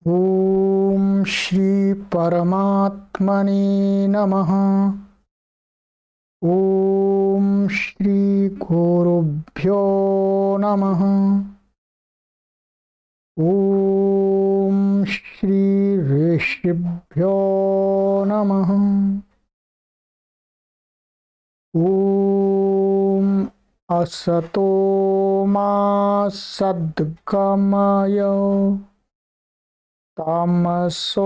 ओम श्री परमात्मने नमः। ओम श्री गुरुभ्यो नमः। ओम श्री ऋषिभ्यो नमः। ओम असतो मा सद्गमय तमसो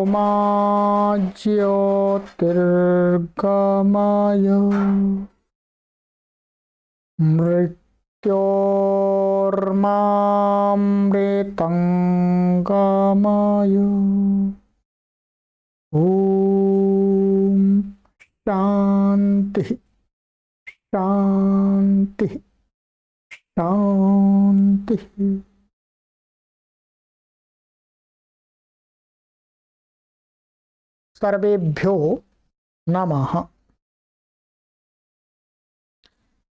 मा ज्योतिर्गमय मृत्योर्मामृतंगमय। ओम शांति शांति शांति। सर्वेभ्यो नमः।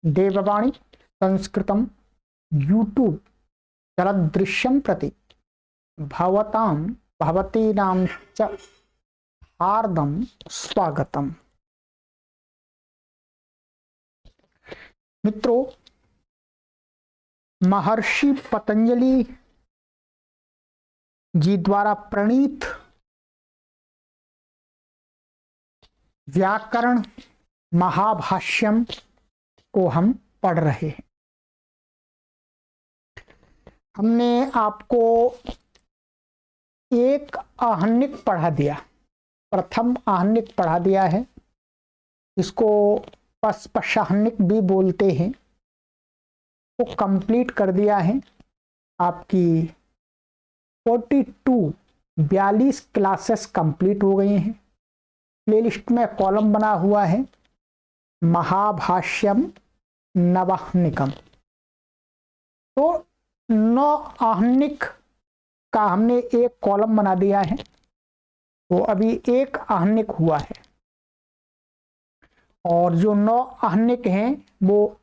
देववाणी संस्कृतं यूट्यूब चलदृश्यं प्रति भवतां भवतीनां च हार्दं स्वागतम्। मित्रों, महर्षि पतंजलि जी द्वारा प्रणीत व्याकरण महाभाष्यम को हम पढ़ रहे हैं। हमने आपको एक आहनिक पढ़ा दिया, प्रथम आहनिक पढ़ा दिया है, इसको पशपशाहनिक भी बोलते हैं। वो कंप्लीट कर दिया है। आपकी 42 क्लासेस कंप्लीट हो गई हैं। प्लेलिस्ट में कॉलम बना हुआ है महाभाष्यम नवाहनिकम। तो 9 आहनिक का हमने एक कॉलम बना दिया है। तो अभी एक आहनिक हुआ है और जो 9 आहनिक हैं वो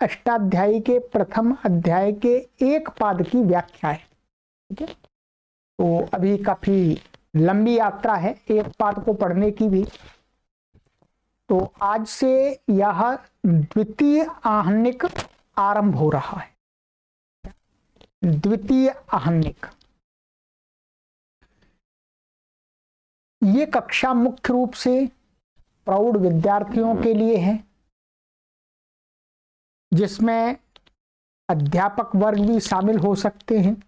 अष्टाध्यायी के प्रथम अध्याय के एक पाद की व्याख्या है। ठीक है, तो अभी काफी लंबी यात्रा है एक पाद को पढ़ने की भी। तो आज से यह द्वितीय आहनिक आरंभ हो रहा है। द्वितीय आहनिक ये कक्षा मुख्य रूप से प्रौढ़ विद्यार्थियों के लिए है, जिसमें अध्यापक वर्ग भी शामिल हो सकते हैं।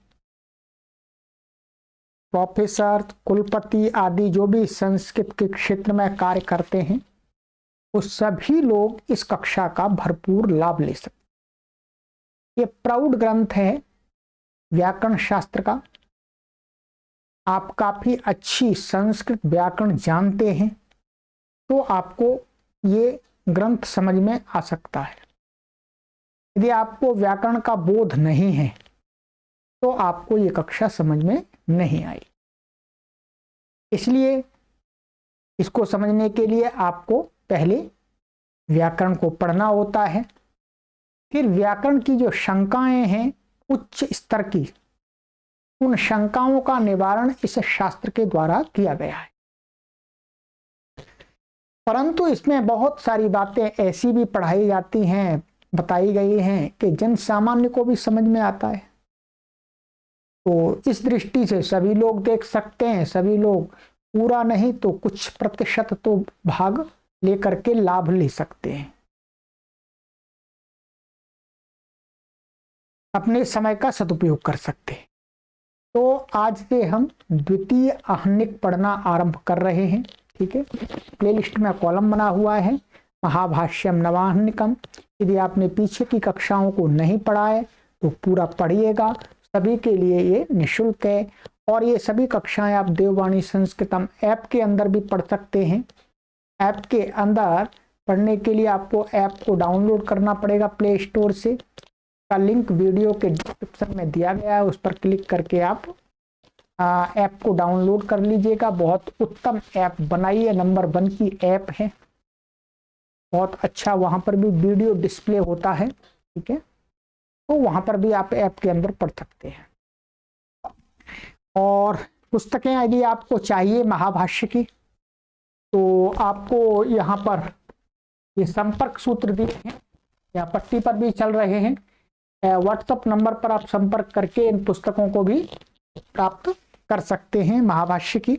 प्रोफेसर, कुलपति आदि जो भी संस्कृत के क्षेत्र में कार्य करते हैं वो सभी लोग इस कक्षा का भरपूर लाभ ले सकते हैं। ये प्रौढ़ ग्रंथ है व्याकरण शास्त्र का। आप काफी अच्छी संस्कृत व्याकरण जानते हैं तो आपको ये ग्रंथ समझ में आ सकता है। यदि आपको व्याकरण का बोध नहीं है तो आपको ये कक्षा समझ में नहीं आई। इसलिए इसको समझने के लिए आपको पहले व्याकरण को पढ़ना होता है। फिर व्याकरण की जो शंकाएं हैं उच्च स्तर की, उन शंकाओं का निवारण इस शास्त्र के द्वारा किया गया है। परंतु इसमें बहुत सारी बातें ऐसी भी पढ़ाई जाती हैं, बताई गई हैं कि जन सामान्य को भी समझ में आता है। तो इस दृष्टि से सभी लोग देख सकते हैं। सभी लोग पूरा नहीं तो कुछ प्रतिशत तो भाग लेकर के लाभ ले सकते हैं, अपने समय का सदुपयोग कर सकते हैं। तो आज से हम द्वितीय आहनिक पढ़ना आरंभ कर रहे हैं। ठीक है, प्लेलिस्ट में कॉलम बना हुआ है महाभाष्यम नवाहनिकम। यदि आपने पीछे की कक्षाओं को नहीं पढ़ा है तो पूरा पढ़िएगा। सभी के लिए ये निःशुल्क है और ये सभी कक्षाएं आप देववाणी संस्कृतम ऐप के अंदर भी पढ़ सकते हैं। ऐप के अंदर पढ़ने के लिए आपको ऐप को डाउनलोड करना पड़ेगा प्ले स्टोर से। का लिंक वीडियो के डिस्क्रिप्शन में दिया गया है, उस पर क्लिक करके आप ऐप को डाउनलोड कर लीजिएगा। बहुत उत्तम ऐप बनाई है, नंबर 1 की ऐप है, बहुत अच्छा। वहां पर भी वीडियो डिस्प्ले होता है। ठीक है, तो वहां पर भी आप ऐप के अंदर पढ़ सकते हैं। और पुस्तकें यदि आपको चाहिए महाभाष्य की तो आपको यहाँ पर ये संपर्क सूत्र दिए हैं, या पट्टी पर भी चल रहे हैं। व्हाट्सएप नंबर पर आप संपर्क करके इन पुस्तकों को भी प्राप्त कर सकते हैं। महाभाष्य की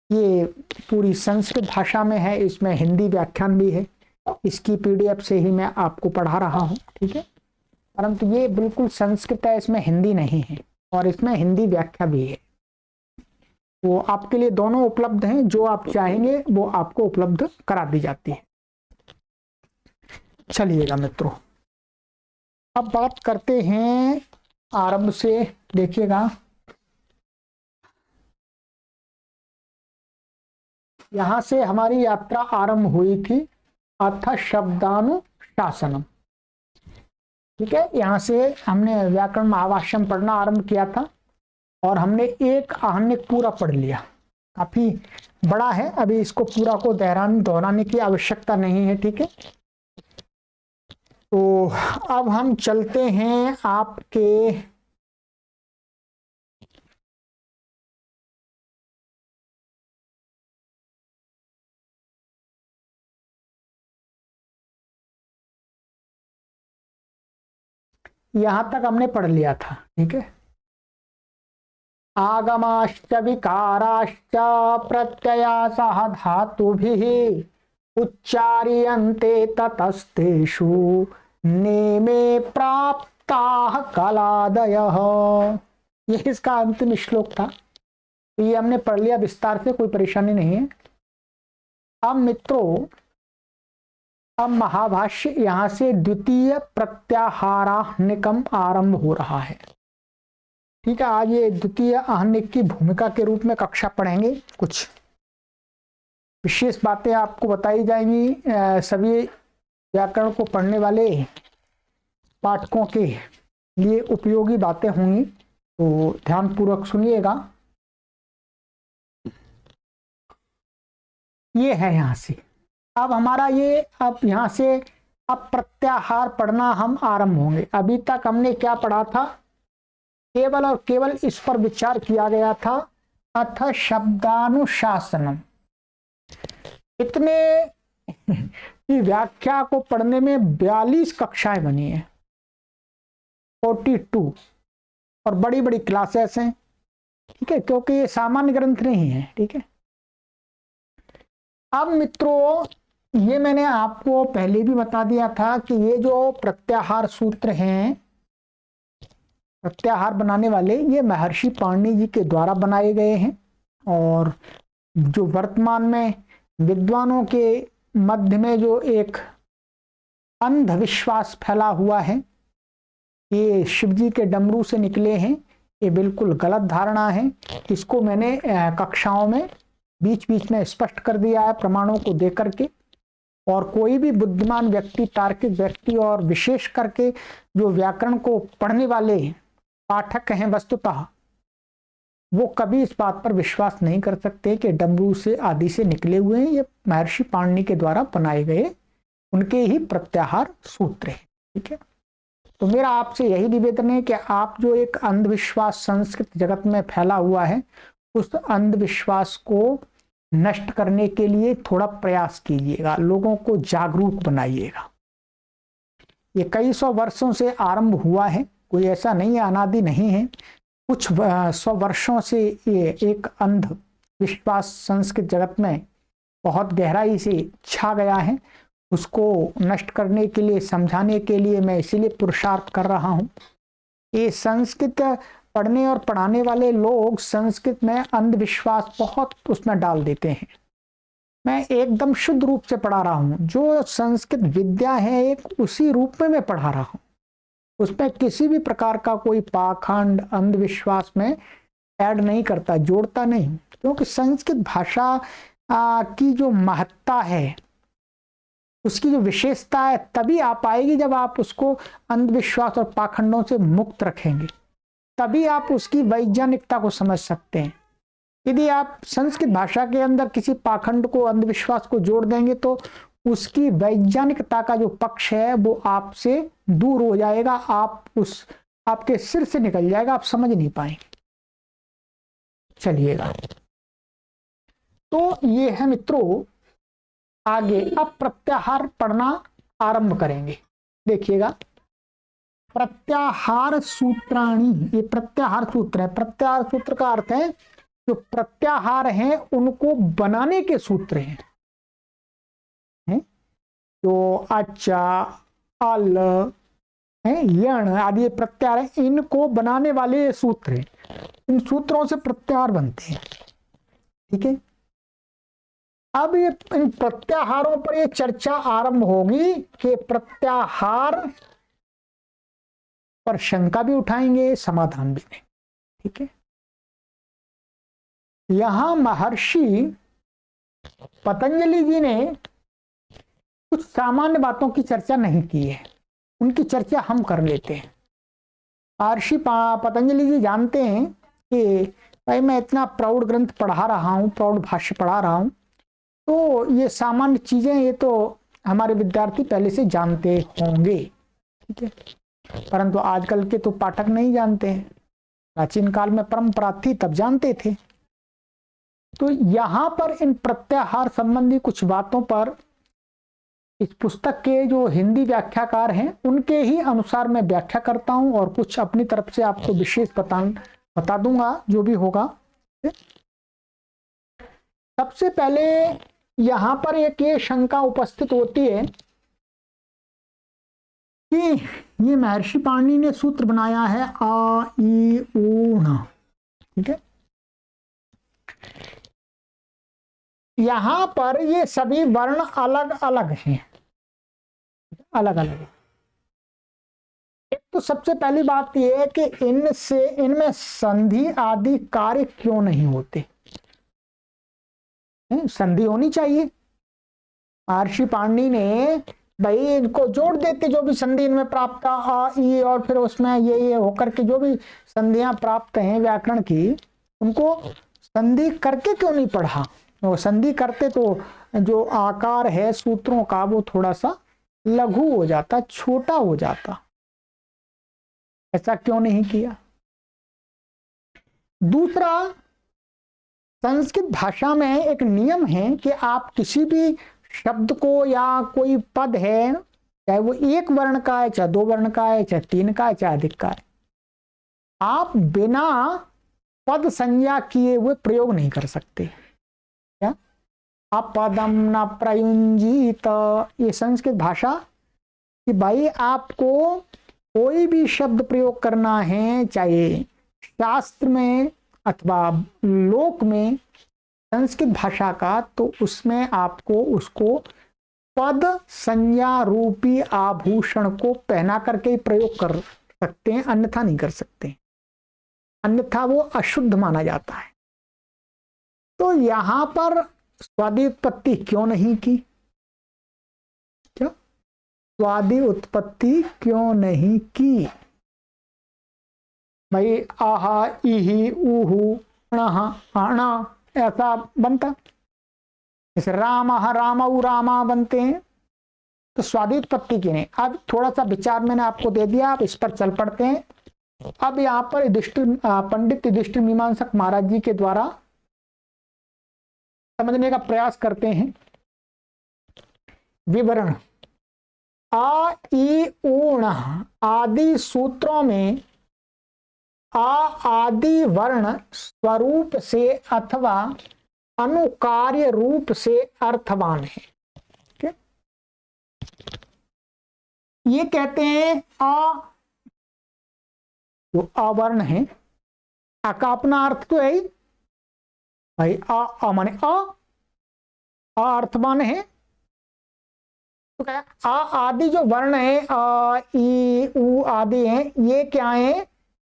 ये पूरी संस्कृत भाषा में है, इसमें हिंदी व्याख्यान भी है। इसकी पीडीएफ से ही मैं आपको पढ़ा रहा हूँ, ठीक है। परंतु ये बिल्कुल संस्कृत है, इसमें हिंदी नहीं है और इसमें हिंदी व्याख्या भी है। वो आपके लिए दोनों उपलब्ध हैं, जो आप चाहेंगे वो आपको उपलब्ध करा दी जाती है। चलिएगा मित्रों, अब बात करते हैं आरंभ से। देखिएगा, यहां से हमारी यात्रा आरंभ हुई थी, अथ शब्दानुशासनम। ठीक है, यहां से हमने व्याकरण महाभाष्यम पढ़ना आरंभ किया था और हमने एक आहनिक पूरा पढ़ लिया। काफी बड़ा है, अभी इसको पूरा को दोहराने की आवश्यकता नहीं है, ठीक है। तो अब हम चलते हैं आपके यहां तक हमने पढ़ लिया था, ठीक है। आगमाश्च विकाराश्च प्रत्यया सह धातुभिः उच्चार्यन्ते ततस्तेषु नेमे प्राप्ताः कलादयः। ये इसका अंतिम श्लोक था। तो ये हमने पढ़ लिया विस्तार से, कोई परेशानी नहीं है। अब मित्रों, अब महाभाष्य यहां से द्वितीय प्रत्याहाराह्निकम आरंभ हो रहा है, ठीक है। आज ये द्वितीय आहनिक की भूमिका के रूप में कक्षा पढ़ेंगे। कुछ विशेष बातें आपको बताई जाएंगी, सभी व्याकरण को पढ़ने वाले पाठकों के लिए उपयोगी बातें होंगी, तो ध्यानपूर्वक सुनिएगा। ये है यहां से अब हमारा ये, अब यहां से अब प्रत्याहार पढ़ना हम आरंभ होंगे। अभी तक हमने क्या पढ़ा था? केवल और केवल इस पर विचार किया गया था, अथ शब्दानुशासनम। इतने की व्याख्या को पढ़ने में 42 कक्षाएं बनी है, 42, और बड़ी बड़ी क्लासेस हैं, ठीक है, क्योंकि ये सामान्य ग्रंथ नहीं है, ठीक है। अब मित्रों, ये मैंने आपको पहले भी बता दिया था कि ये जो प्रत्याहार सूत्र हैं, प्रत्याहार बनाने वाले, ये महर्षि पाणिनि जी के द्वारा बनाए गए हैं। और जो वर्तमान में विद्वानों के मध्य में जो एक अंधविश्वास फैला हुआ है, ये शिव जी के डमरू से निकले हैं, ये बिल्कुल गलत धारणा है। इसको मैंने कक्षाओं में बीच बीच में स्पष्ट कर दिया है प्रमाणों को देकर के। और कोई भी बुद्धिमान व्यक्ति, तार्किक व्यक्ति, और विशेष करके जो व्याकरण को पढ़ने वाले पाठक हैं वस्तुतः, वो कभी इस बात पर विश्वास नहीं कर सकते कि डमरू से आदि से निकले हुए हैं। ये महर्षि पाणिनि के द्वारा बनाए गए उनके ही प्रत्याहार सूत्र हैं, ठीक है। तो मेरा आपसे यही निवेदन है कि आप जो एक अंधविश्वास संस्कृत जगत में फैला हुआ है, उस अंधविश्वास को नष्ट करने के लिए थोड़ा प्रयास कीजिएगा, लोगों को जागरूक बनाइएगा। ये कई सौ वर्षों से आरंभ हुआ है, कोई ऐसा नहीं है, अनादि नहीं है। कुछ 100 वर्षों से ये एक अंध विश्वास संस्कृत जगत में बहुत गहराई से छा गया है। उसको नष्ट करने के लिए, समझाने के लिए मैं इसीलिए पुरुषार्थ कर रहा हूँ। ये संस्कृत पढ़ने और पढ़ाने वाले लोग संस्कृत में अंधविश्वास बहुत उसमें डाल देते हैं। मैं एकदम शुद्ध रूप से पढ़ा रहा हूँ, जो संस्कृत विद्या है एक उसी रूप में मैं पढ़ा रहा हूँ। उसमें किसी भी प्रकार का कोई पाखंड अंधविश्वास में ऐड नहीं करता, जोड़ता नहीं। क्योंकि संस्कृत भाषा की जो महत्ता है, उसकी जो विशेषता है, तभी आ पाएगी जब आप उसको अंधविश्वास और पाखंडों से मुक्त रखेंगे, तभी आप उसकी वैज्ञानिकता को समझ सकते हैं। यदि आप संस्कृत भाषा के अंदर किसी पाखंड को, अंधविश्वास को जोड़ देंगे, तो उसकी वैज्ञानिकता का जो पक्ष है वो आपसे दूर हो जाएगा, आपके सिर से निकल जाएगा, आप समझ नहीं पाएंगे। चलिएगा, तो ये है मित्रों। आगे अब प्रत्याहार पढ़ना आरंभ करेंगे। देखिएगा, प्रत्याहार सूत्राणी, ये प्रत्याहार सूत्र है। प्रत्याहार सूत्र का अर्थ है जो प्रत्याहार हैं उनको बनाने के सूत्र हैं। जो अच्छा, अल है, यण आदि प्रत्याहार है, इनको बनाने वाले सूत्र हैं। इन सूत्रों से प्रत्याहार बनते हैं। ठीक है, अब ये इन प्रत्याहारों पर ये चर्चा आरंभ होगी कि प्रत्याहार पर शंका भी उठाएंगे, समाधान भी देंगे। ठीक है, यहां महर्षि पतंजलि जी ने कुछ सामान्य बातों की चर्चा नहीं की है, उनकी चर्चा हम कर लेते हैं। महर्षि पतंजलि जी जानते हैं कि भाई मैं इतना प्रौढ़ ग्रंथ पढ़ा रहा हूँ, प्रौढ़ भाष्य पढ़ा रहा हूँ, तो ये सामान्य चीजें ये तो हमारे विद्यार्थी पहले से जानते होंगे। ठीक है, परंतु आजकल के तो पाठक नहीं जानते हैं। प्राचीन काल में परंपरा थी तब जानते थे। तो यहां पर इन प्रत्याहार संबंधी कुछ बातों पर इस पुस्तक के जो हिंदी व्याख्याकार हैं उनके ही अनुसार मैं व्याख्या करता हूं और कुछ अपनी तरफ से आपको विशेष बता दूंगा जो भी होगा। सबसे पहले यहां पर एक ये शंका उपस्थित होती है कि ये महर्षि पाणिनि ने सूत्र बनाया है आ ई ऊ न। ठीक है, यहां पर ये सभी वर्ण अलग अलग हैं, अलग अलग। एक तो सबसे पहली बात यह है कि इनमें संधि आदि कार्य क्यों नहीं होते। संधि होनी चाहिए। महर्षि पाणिनि ने भाई इनको जोड़ देते, जो भी संधि इनमें प्राप्त आ ई और फिर उसमें ये होकर के जो भी संधियां प्राप्त हैं व्याकरण की, उनको संधि करके क्यों नहीं पढ़ा। वो संधि करते तो जो आकार है सूत्रों का वो थोड़ा सा लघु हो जाता, छोटा हो जाता। ऐसा क्यों नहीं किया। दूसरा, संस्कृत भाषा में एक नियम है कि आप किसी भी शब्द को या कोई पद है, चाहे वो एक वर्ण का है, चाहे दो वर्ण का है, चाहे तीन का है, चाहे अधिक का है, आप बिना पद संज्ञा किए हुए प्रयोग नहीं कर सकते। क्या अपदम न प्रयुंजीत, ये संस्कृत भाषा कि भाई आपको कोई भी शब्द प्रयोग करना है, चाहे शास्त्र में अथवा लोक में संस्कृत भाषा का, तो उसमें आपको उसको पद संज्ञा रूपी आभूषण को पहना करके ही प्रयोग कर सकते हैं, अन्यथा नहीं कर सकते, अन्यथा वो अशुद्ध माना जाता है। तो यहां पर स्वादि उत्पत्ति क्यों नहीं की। क्या स्वादि उत्पत्ति क्यों नहीं की भाई। आहा इही ऊहू अणा ऐसा बनता, जैसे राम रामऊ रामा बनते हैं, तो स्वादि उत्पत्ति की नहीं। अब थोड़ा सा विचार मैंने आपको दे दिया, आप इस पर चल पड़ते हैं। अब यहाँ पर पंडित युधिष्ठिर मीमांसक महाराज जी के द्वारा समझने का प्रयास करते हैं। विवरण आ ई ऊण आदि सूत्रों में आ आदि वर्ण स्वरूप से अथवा अनुकार्य रूप से अर्थवान है। ये कहते हैं आ जो अवर्ण है, आ का अपना अर्थ तो है ही भाई, आ माने आ अर्थवान है। तो क्या आ आदि जो वर्ण है आ ई उ आदि है, ये क्या है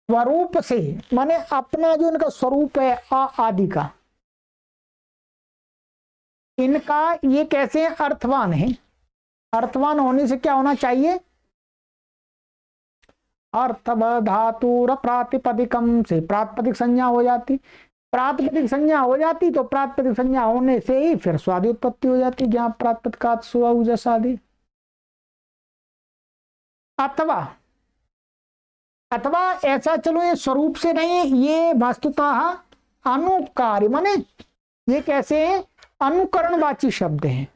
स्वरूप से, माने अपना जो इनका स्वरूप है आ आदि का, इनका ये कैसे अर्थवान है। अर्थवान होने से क्या होना चाहिए, अर्थव धातुर प्रातिपदिकम से प्रातिपदिक संज्ञा हो जाती। प्रातिपदिक संज्ञा हो जाती तो प्रातिपदिक संज्ञा होने से ही फिर स्वादि उत्पत्ति हो जाती, ज्ञान प्रातिपदिकात् सुवौजस आदि। अथवा ऐसा चलो ये स्वरूप से नहीं, ये वस्तुतः अनुकार्य माने ये कैसे हैं, अनुकरणवाची शब्द हैं।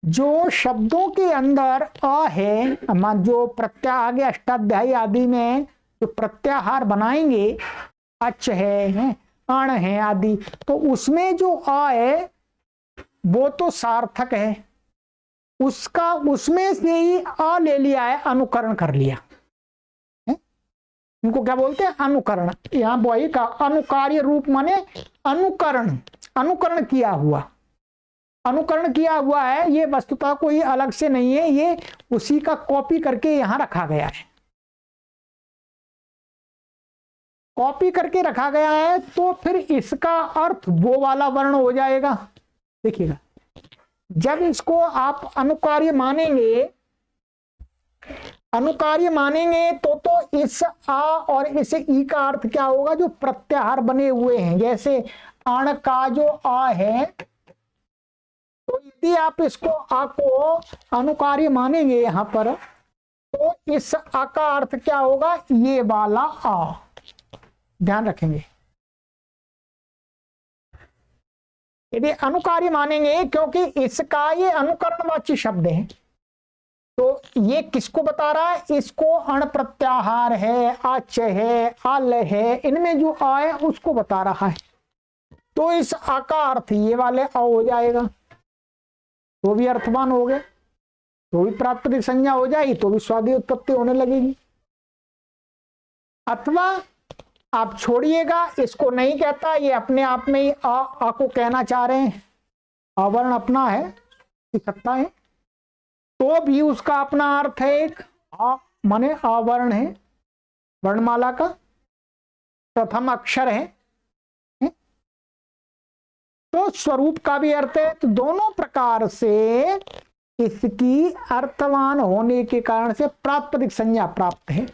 जो शब्दों के अंदर अ है, जो प्रत्याह आगे अष्टाध्यायी आदि में जो प्रत्याहार बनाएंगे, अच है, अण है आदि, तो उसमें जो अ है वो तो सार्थक है, उसका उसमें से ही अ ले लिया है, अनुकरण कर लिया है? इनको क्या बोलते हैं, अनुकरण। यहां वही का अनुकार्य रूप माने अनुकरण, अनुकरण किया हुआ, अनुकरण किया हुआ है। ये वस्तुतः कोई अलग से नहीं है, ये उसी का कॉपी करके यहां रखा गया है, कॉपी करके रखा गया है। तो फिर इसका अर्थ वो वाला वर्ण हो जाएगा। देखिएगा, जब इसको आप अनुकार्य मानेंगे, अनुकार्य मानेंगे तो इस आ और इस ई का अर्थ क्या होगा, जो प्रत्याहार बने हुए हैं। जैसे अण का जो आ है, तो यदि आप इसको आ को अनुकार्य मानेंगे यहां पर, तो इस आ का अर्थ क्या होगा, ये वाला आ। ध्यान रखेंगे, यदि अनुकार्य मानेंगे, क्योंकि इसका ये अनुकरणवाची शब्द है, तो ये किसको बता रहा है, इसको अण प्रत्याहार है, अच है, अल है, इनमें जो आ है उसको बता रहा है। तो इस आ का अर्थ ये वाले अ हो जाएगा, तो भी अर्थवान हो गए, तो भी प्रातिपदिक संज्ञा हो जाएगी, तो भी स्वादी उत्पत्ति होने लगेगी। अथवा आप छोड़िएगा, इसको नहीं कहता, ये अपने आप में ही आ को कहना चाह रहे हैं, आवरण अपना है, सकता है, तो भी उसका अपना अर्थ है। एक आ माने आवरण है, वर्णमाला का प्रथम अक्षर है, तो स्वरूप का भी अर्थ है। तो दोनों प्रकार से इसकी अर्थवान होने के कारण से प्रातिपदिक संज्ञा प्राप्त है।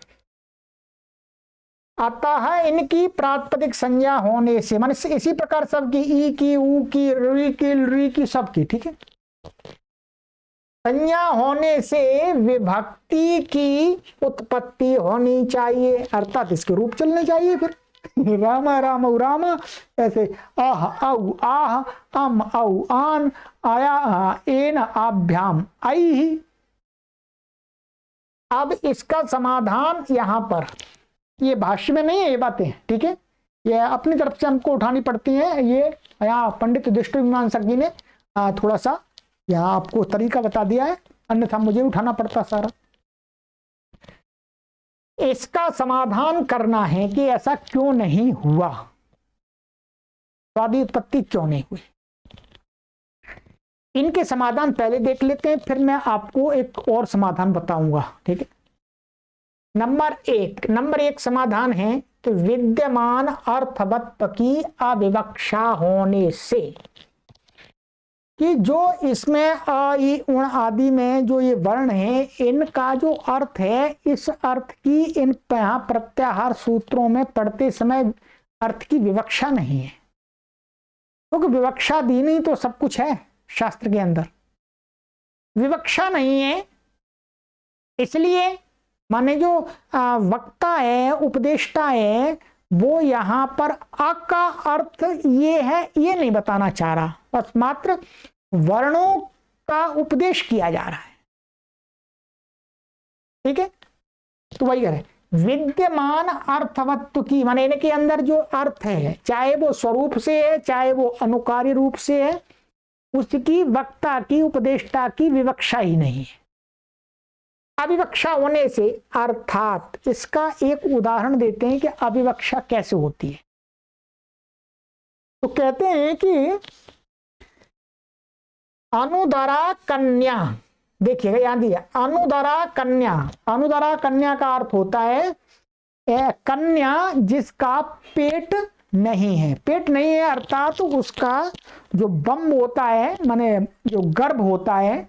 अतः इनकी प्रातिपदिक संज्ञा होने से, मान इसी प्रकार सबकी, ई की, ऊ की, री की सबकी, ठीक है, संज्ञा होने से विभक्ति की उत्पत्ति होनी चाहिए, अर्थात इसके रूप चलने चाहिए। फिर राम राम राम, ऐसे आह औ आह, अम औ आन, आया एन आभ्याम आई। अब इसका समाधान यहां पर, ये भाष्य में नहीं है ये बातें, ठीक है, ये अपनी तरफ से हमको उठानी पड़ती हैं। ये यहाँ पंडित युधिष्ठिर मीमांसक जी ने थोड़ा सा यहाँ आपको तरीका बता दिया है, अन्यथा मुझे उठाना पड़ता सारा। इसका समाधान करना है कि ऐसा क्यों नहीं हुआ, स्वादी उत्पत्ति क्यों नहीं हुई। इनके समाधान पहले देख लेते हैं, फिर मैं आपको एक और समाधान बताऊंगा, ठीक है। नंबर एक समाधान है कि विद्यमान अर्थवत्व की अविवक्षा होने से, कि जो इसमें अ, ई, उण आदि में जो ये वर्ण है, इनका जो अर्थ है, इस अर्थ की इन प्रत्याहार सूत्रों में पढ़ते समय अर्थ की विवक्षा नहीं है, क्योंकि विवक्षा दी नहीं तो सब कुछ है शास्त्र के अंदर, विवक्षा नहीं है। इसलिए माने जो वक्ता है, उपदेष्टा है, वो यहां पर अ का अर्थ ये है, ये नहीं बताना चाह रहा, बस मात्र वर्णों का उपदेश किया जा रहा है, ठीक है। तो वही करें, विद्यमान अर्थवत्व की, माने इनके अंदर जो अर्थ है, चाहे वो स्वरूप से है, चाहे वो अनुकार्य रूप से है, उसकी वक्ता की, उपदेष्टा की विवक्षा ही नहीं है। अविवक्षा होने से, अर्थात इसका एक उदाहरण देते हैं कि अविवक्षा कैसे होती है। तो कहते हैं कि अनुदरा कन्या, देखिएगा यहां दिया अनुदरा कन्या। अनुदरा कन्या का अर्थ होता है कन्या जिसका पेट नहीं है, पेट नहीं है अर्थात उसका जो बम होता है, माने जो गर्भ होता है,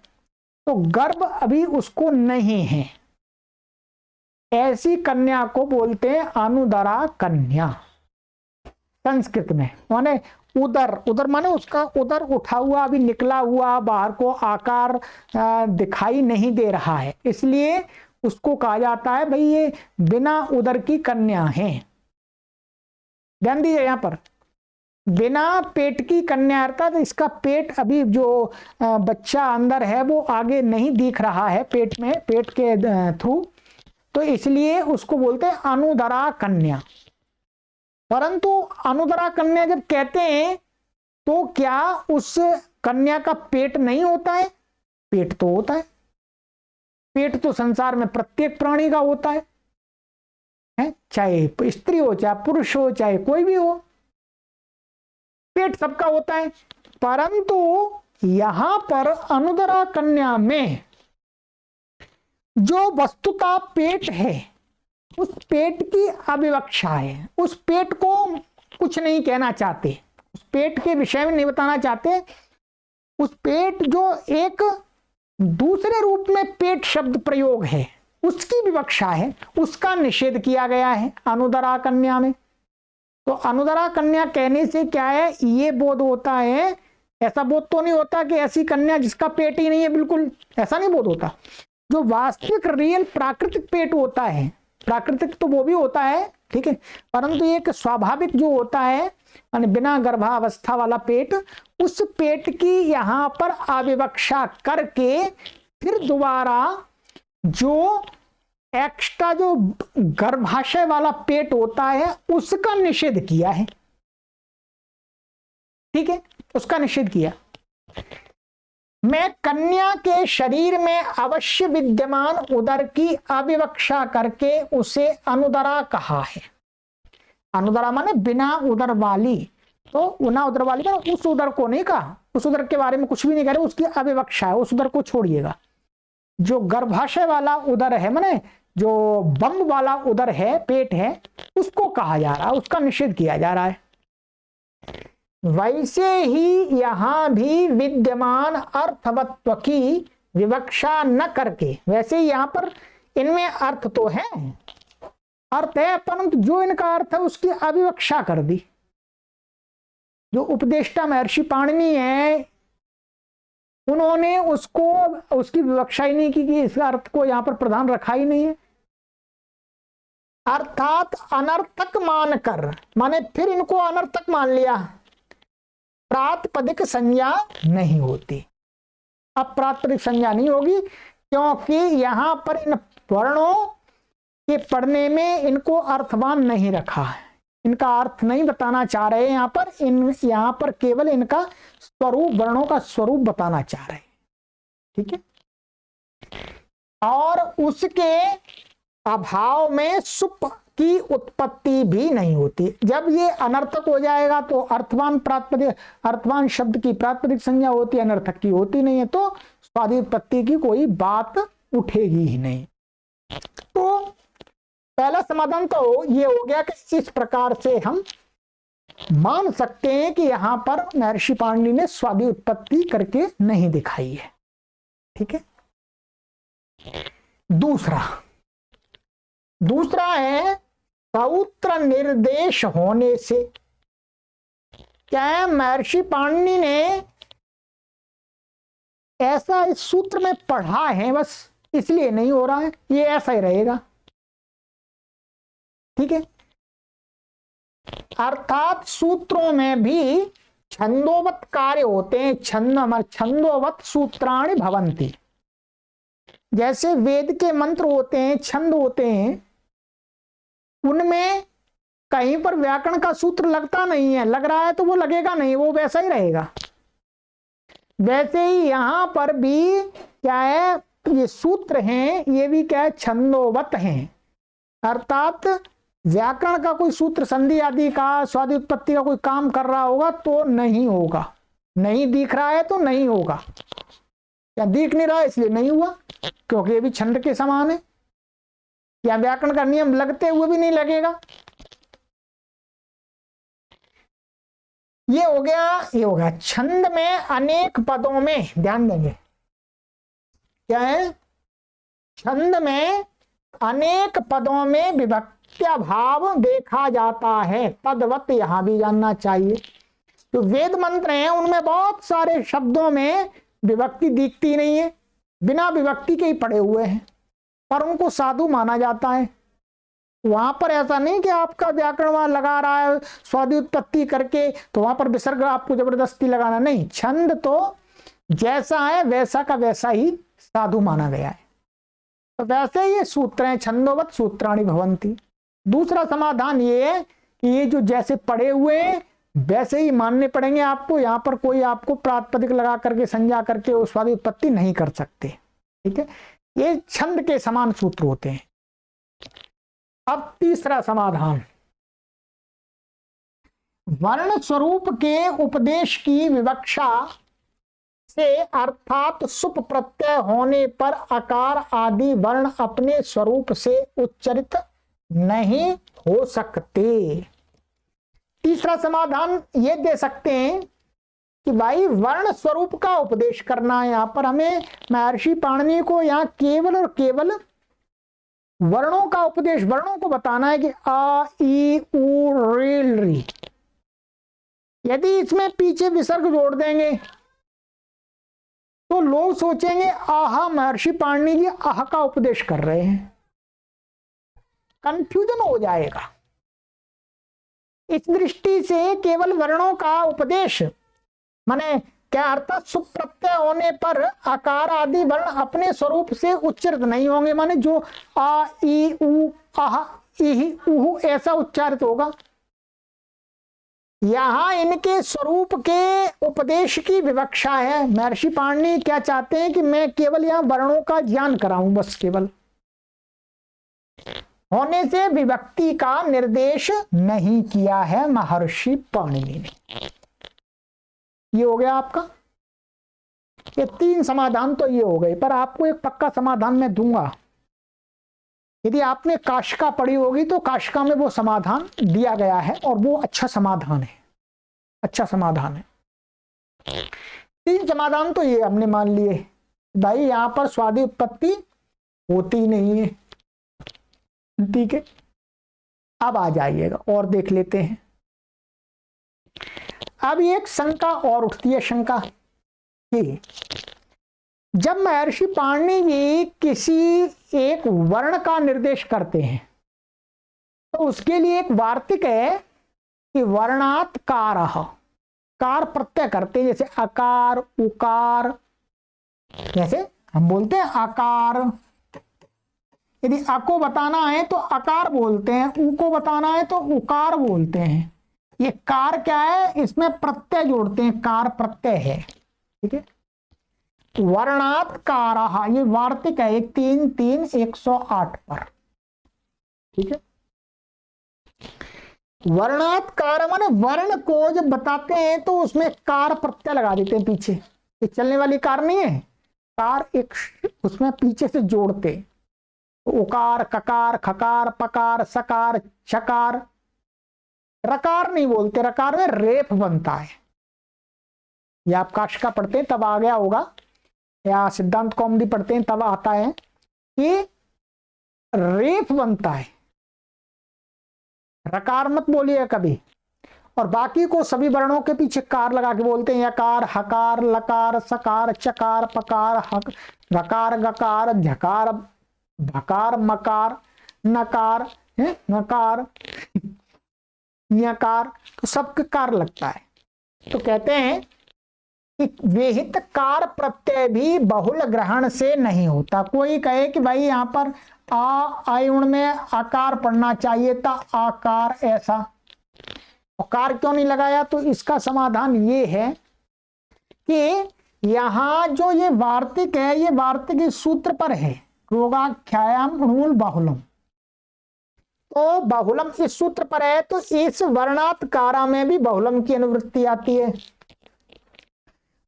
तो गर्भ अभी उसको नहीं है, ऐसी कन्या को बोलते हैं अनुदरा कन्या संस्कृत में। माने उदर, उदर माने उसका उदर उठा हुआ, अभी निकला हुआ, बाहर को आकार दिखाई नहीं दे रहा है, इसलिए उसको कहा जाता है भाई ये बिना उदर की कन्या है। ध्यान दीजिए यहाँ पर, बिना पेट की कन्या, अर्थात इसका पेट अभी जो बच्चा अंदर है वो आगे नहीं दिख रहा है पेट में, पेट के थ्रू, तो इसलिए उसको बोलते हैं अनुदरा कन्या। परंतु अनुदरा कन्या जब कहते हैं तो क्या उस कन्या का पेट नहीं होता है? पेट तो होता है। पेट तो संसार में प्रत्येक प्राणी का होता है, चाहे स्त्री हो, चाहे पुरुष हो, चाहे कोई भी हो, पेट सबका होता है। परंतु यहां पर अनुदरा कन्या में जो वस्तुतः पेट है, उस पेट की अविवक्षा है। उस पेट को कुछ नहीं कहना चाहते, उस पेट के विषय में नहीं बताना चाहते। उस पेट जो एक दूसरे रूप में पेट शब्द प्रयोग है, उसकी विवक्षा है, उसका निषेध किया गया है अनुदरा कन्या में। तो अनुदरा कन्या कहने से क्या है, ये बोध होता है, ऐसा बोध तो नहीं होता कि ऐसी कन्या जिसका पेट ही नहीं है, बिल्कुल ऐसा नहीं बोध होता। जो वास्तविक रियल प्राकृतिक पेट होता है, प्राकृतिक तो वो भी होता है, ठीक है, परंतु एक स्वाभाविक जो होता है यानी बिना गर्भावस्था वाला पेट, उस पेट की यहां पर अविवक्षा करके फिर दोबारा जो एक्स्ट्रा जो गर्भाशय वाला पेट होता है उसका निषेध किया है, ठीक है, उसका निषेध किया। मैं कन्या के शरीर में अवश्य विद्यमान उदर की अविवक्षा करके उसे अनुदरा कहा है। अनुदरा माने बिना उदर वाली, तो उना उदर वाली का उस उदर को नहीं कहा, उस उदर के बारे में कुछ भी नहीं कह रहे, उसकी अविवक्षा है, उस उदर को छोड़िएगा। जो गर्भाशय वाला उदर है, माने जो बम वाला उदर है, पेट है, उसको कहा जा रहा है, उसका निषेध किया जा रहा है। वैसे ही यहां भी विद्यमान अर्थवत्व की विवक्षा न करके, वैसे ही यहां पर इनमें अर्थ तो है, अर्थ है, परंतु जो इनका अर्थ है उसकी अविवक्षा कर दी। जो उपदेष्टा महर्षि पाणिनि है, उन्होंने उसको उसकी विवक्षा ही नहीं की कि इसका अर्थ को यहां पर प्रधान रखा ही नहीं है। अर्थात अनर्थक मानकर, माने फिर इनको अनर्थक मान लिया, प्रातिपदिक संज्ञा नहीं होती। अब प्रातिपदिक संज्ञा नहीं होगी क्योंकि यहां पर इन वर्णों के पढ़ने में इनको अर्थवान नहीं रखा है, इनका अर्थ नहीं बताना चाह रहे हैं। यहां पर केवल इनका स्वरूप, वर्णों का स्वरूप बताना चाह रहे हैं, ठीक है। और उसके अभाव में सुप की उत्पत्ति भी नहीं होती। जब ये अनर्थक हो जाएगा तो अर्थवान प्रातिपदिक, अर्थवान शब्द की प्रातिपदिक संज्ञा होती है, अनर्थक की होती नहीं है, तो स्वादि उत्पत्ति की कोई बात उठेगी ही नहीं। तो पहला समाधान तो ये हो गया कि इस प्रकार से हम मान सकते हैं कि यहां पर महर्षि पाणिनि ने स्वादि उत्पत्ति करके नहीं दिखाई है, ठीक है। दूसरा है सूत्र निर्देश होने से। क्या है, महर्षि पाणिनि ने ऐसा इस सूत्र में पढ़ा है, बस इसलिए नहीं हो रहा है, ये ऐसा ही रहेगा, ठीक है। अर्थात सूत्रों में भी छंदोवत कार्य होते हैं, छंदोवत सूत्राणि भवन्ति। जैसे वेद के मंत्र होते हैं, छंद होते हैं, उनमें कहीं पर व्याकरण का सूत्र लगता नहीं है, लग रहा है तो वो लगेगा नहीं, वो वैसा ही रहेगा। वैसे ही यहां पर भी क्या है, ये सूत्र हैं, ये भी क्या है, छंदोवत हैं। अर्थात व्याकरण का कोई सूत्र संधि आदि का, स्वादि उत्पत्ति का कोई काम कर रहा होगा तो नहीं होगा, नहीं दिख रहा है तो नहीं होगा, या दिख नहीं रहा है इसलिए नहीं हुआ, क्योंकि ये भी छंद के समान है, या व्याकरण का नियम लगते हुए भी नहीं लगेगा। ये हो गया छंद में अनेक पदों में, ध्यान देंगे क्या है, छंद में अनेक पदों में विभक्त्या भाव देखा जाता है, तद्वत यहां भी जानना चाहिए। जो वेद मंत्र हैं उनमें बहुत सारे शब्दों में विभक्ति दिखती नहीं है, बिना विभक्ति के ही पड़े हुए हैं, पर उनको साधु माना जाता है। वहां पर ऐसा नहीं कि आपका व्याकरण वहां लगा रहा है स्वादि उत्पत्ति करके, तो वहां पर विसर्ग आपको जबरदस्ती लगाना नहीं। छंद तो जैसा है वैसा का वैसा ही साधु माना गया है। तो वैसे ये सूत्र हैं, छंदोवत सूत्राणि भवंती। दूसरा समाधान ये है कि ये जो जैसे पड़े हुए हैं वैसे ही मानने पड़ेंगे आपको। यहां पर कोई आपको प्रातिपदिक लगा करके संज्ञा करके उस स्वादि उत्पत्ति नहीं कर सकते। ठीक है, ये छंद के समान सूत्र होते हैं। अब तीसरा समाधान, वर्ण स्वरूप के उपदेश की विवक्षा से अर्थात सुप प्रत्यय होने पर आकार आदि वर्ण अपने स्वरूप से उच्चरित नहीं हो सकते। तीसरा समाधान ये दे सकते हैं कि भाई वर्ण स्वरूप का उपदेश करना है। यहां पर हमें महर्षि पाणिनि को यहां केवल और केवल वर्णों का उपदेश, वर्णों को बताना है कि आ ई उ रे री। यदि इसमें पीछे विसर्ग जोड़ देंगे तो लोग सोचेंगे आहा महर्षि पाणिनि जी आह का उपदेश कर रहे हैं, कंफ्यूजन हो जाएगा। इस दृष्टि से केवल वर्णों का उपदेश माने क्या अर्थ, सुप प्रत्यय होने पर आकार आदि वर्ण अपने स्वरूप से उच्चारित नहीं होंगे, माने जो आ ई उ आह ई उ ऐसा उच्चारित होगा। यहां इनके स्वरूप के उपदेश की विवक्षा है। महर्षि पाणिनि क्या चाहते हैं कि मैं केवल यहां वर्णों का ज्ञान कराऊं, बस केवल होने से विभक्ति का निर्देश नहीं किया है महर्षि पाणिनि ने। ये हो गया आपका, ये तीन समाधान तो ये हो गए। पर आपको एक पक्का समाधान मैं दूंगा। यदि आपने काशिका पढ़ी होगी तो काशिका में वो समाधान दिया गया है और वो अच्छा समाधान है, अच्छा समाधान है। तीन समाधान तो ये हमने मान लिए भाई, यहां पर स्वादि उत्पत्ति होती नहीं है। ठीक है, अब आ जाइएगा और देख लेते हैं। अब एक शंका और उठती है, शंका कि जब महर्षि पाणिनि जी किसी एक वर्ण का निर्देश करते हैं तो उसके लिए एक वार्तिक है कि वर्णात् कारः, कार प्रत्यय करते हैं, जैसे अकार उकार, जैसे हम बोलते हैं आकार। यदि अ को बताना है तो आकार बोलते हैं, उ को बताना है तो उकार बोलते हैं। ये कार क्या है, इसमें प्रत्यय जोड़ते हैं, कार प्रत्यय है। ठीक है, वर्णात् कारः, ये वार्तिक है 133-108 पर। ठीक है, वर्णात् कार माने वर्ण को जब बताते हैं तो उसमें कार प्रत्यय लगा देते हैं पीछे। ये चलने वाली कार नहीं है, कार एक उसमें पीछे से जोड़ते, उकार ककार खकार पकार सकार चकार। रकार नहीं बोलते, रकार में रेफ बनता है। ये आप काशिका पढ़ते हैं तब आ गया होगा, या सिद्धांत कौमुदी पढ़ते हैं तब आता है कि रेफ बनता है। रकार मत बोलिए कभी। और बाकी को सभी वर्णों के पीछे कार लगा के बोलते हैं, यकार हकार लकार सकार चकार पकार हक गकार गकार झकार भकार मकार नकार नकार न्यकार, तो सबके कार लगता है। तो कहते हैं कि विहित कार प्रत्यय भी बहुल ग्रहण से नहीं होता। कोई कहे कि भाई यहाँ पर आयुण में आकार पढ़ना चाहिए था, आकार ऐसा, और कार क्यों नहीं लगाया? तो इसका समाधान ये है कि यहां जो ये वार्तिक है, ये वार्तिक इस सूत्र पर है, रोगाख्यायाम णूल बाहुलम। तो बहुलम इस सूत्र पर है, तो इस वर्णात् कारा में भी बहुलम की अनुवृत्ति आती है।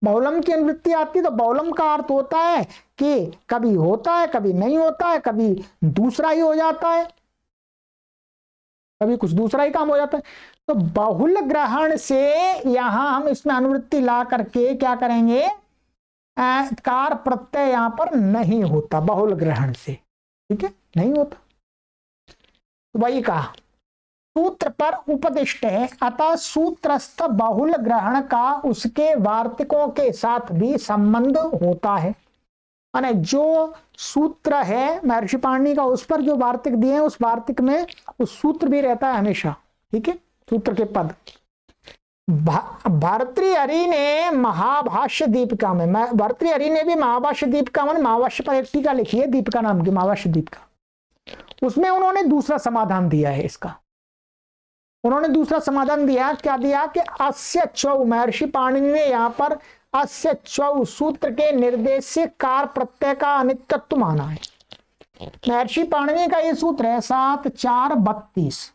बहुलम की अनुवृत्ति आती है तो बहुलम का अर्थ होता है कि कभी होता है, कभी नहीं होता है, कभी दूसरा ही हो जाता है, कभी कुछ दूसरा ही काम हो जाता है। तो बहुल ग्रहण से यहां हम इसमें अनुवृत्ति ला करके क्या करेंगे, कार प्रत्यय यहां पर नहीं होता बहुल ग्रहण से। ठीक है, नहीं होता। तो वही कहा सूत्र पर उपदिष्ट है, अतः सूत्रस्थ बहुल ग्रहण का उसके वार्तिकों के साथ भी संबंध होता है। माने जो सूत्र है महर्षि पाणिनि का, उस पर जो वार्तिक दिए हैं उस वार्तिक में उस सूत्र भी रहता है हमेशा, ठीक है, सूत्र के पद। भर्तृहरि ने महाभाष्य दीपिका में, भर्तृहरि ने भी महाभाष्य दीपिका में महाभाष्य पर एक टीका लिखी है, दीपिका नाम की महाभाष्य दीपिका, उसमें उन्होंने दूसरा समाधान दिया है इसका। उन्होंने दूसरा समाधान दिया, क्या दिया कि अस्य चौ, महर्षि पाणिनि ने यहाँ पर अस्य चौ सूत्र के निर्देश से कार प्रत्यय का अनित्यत्व माना है। महर्षि पाणिनि का ये सूत्र है 7-4-32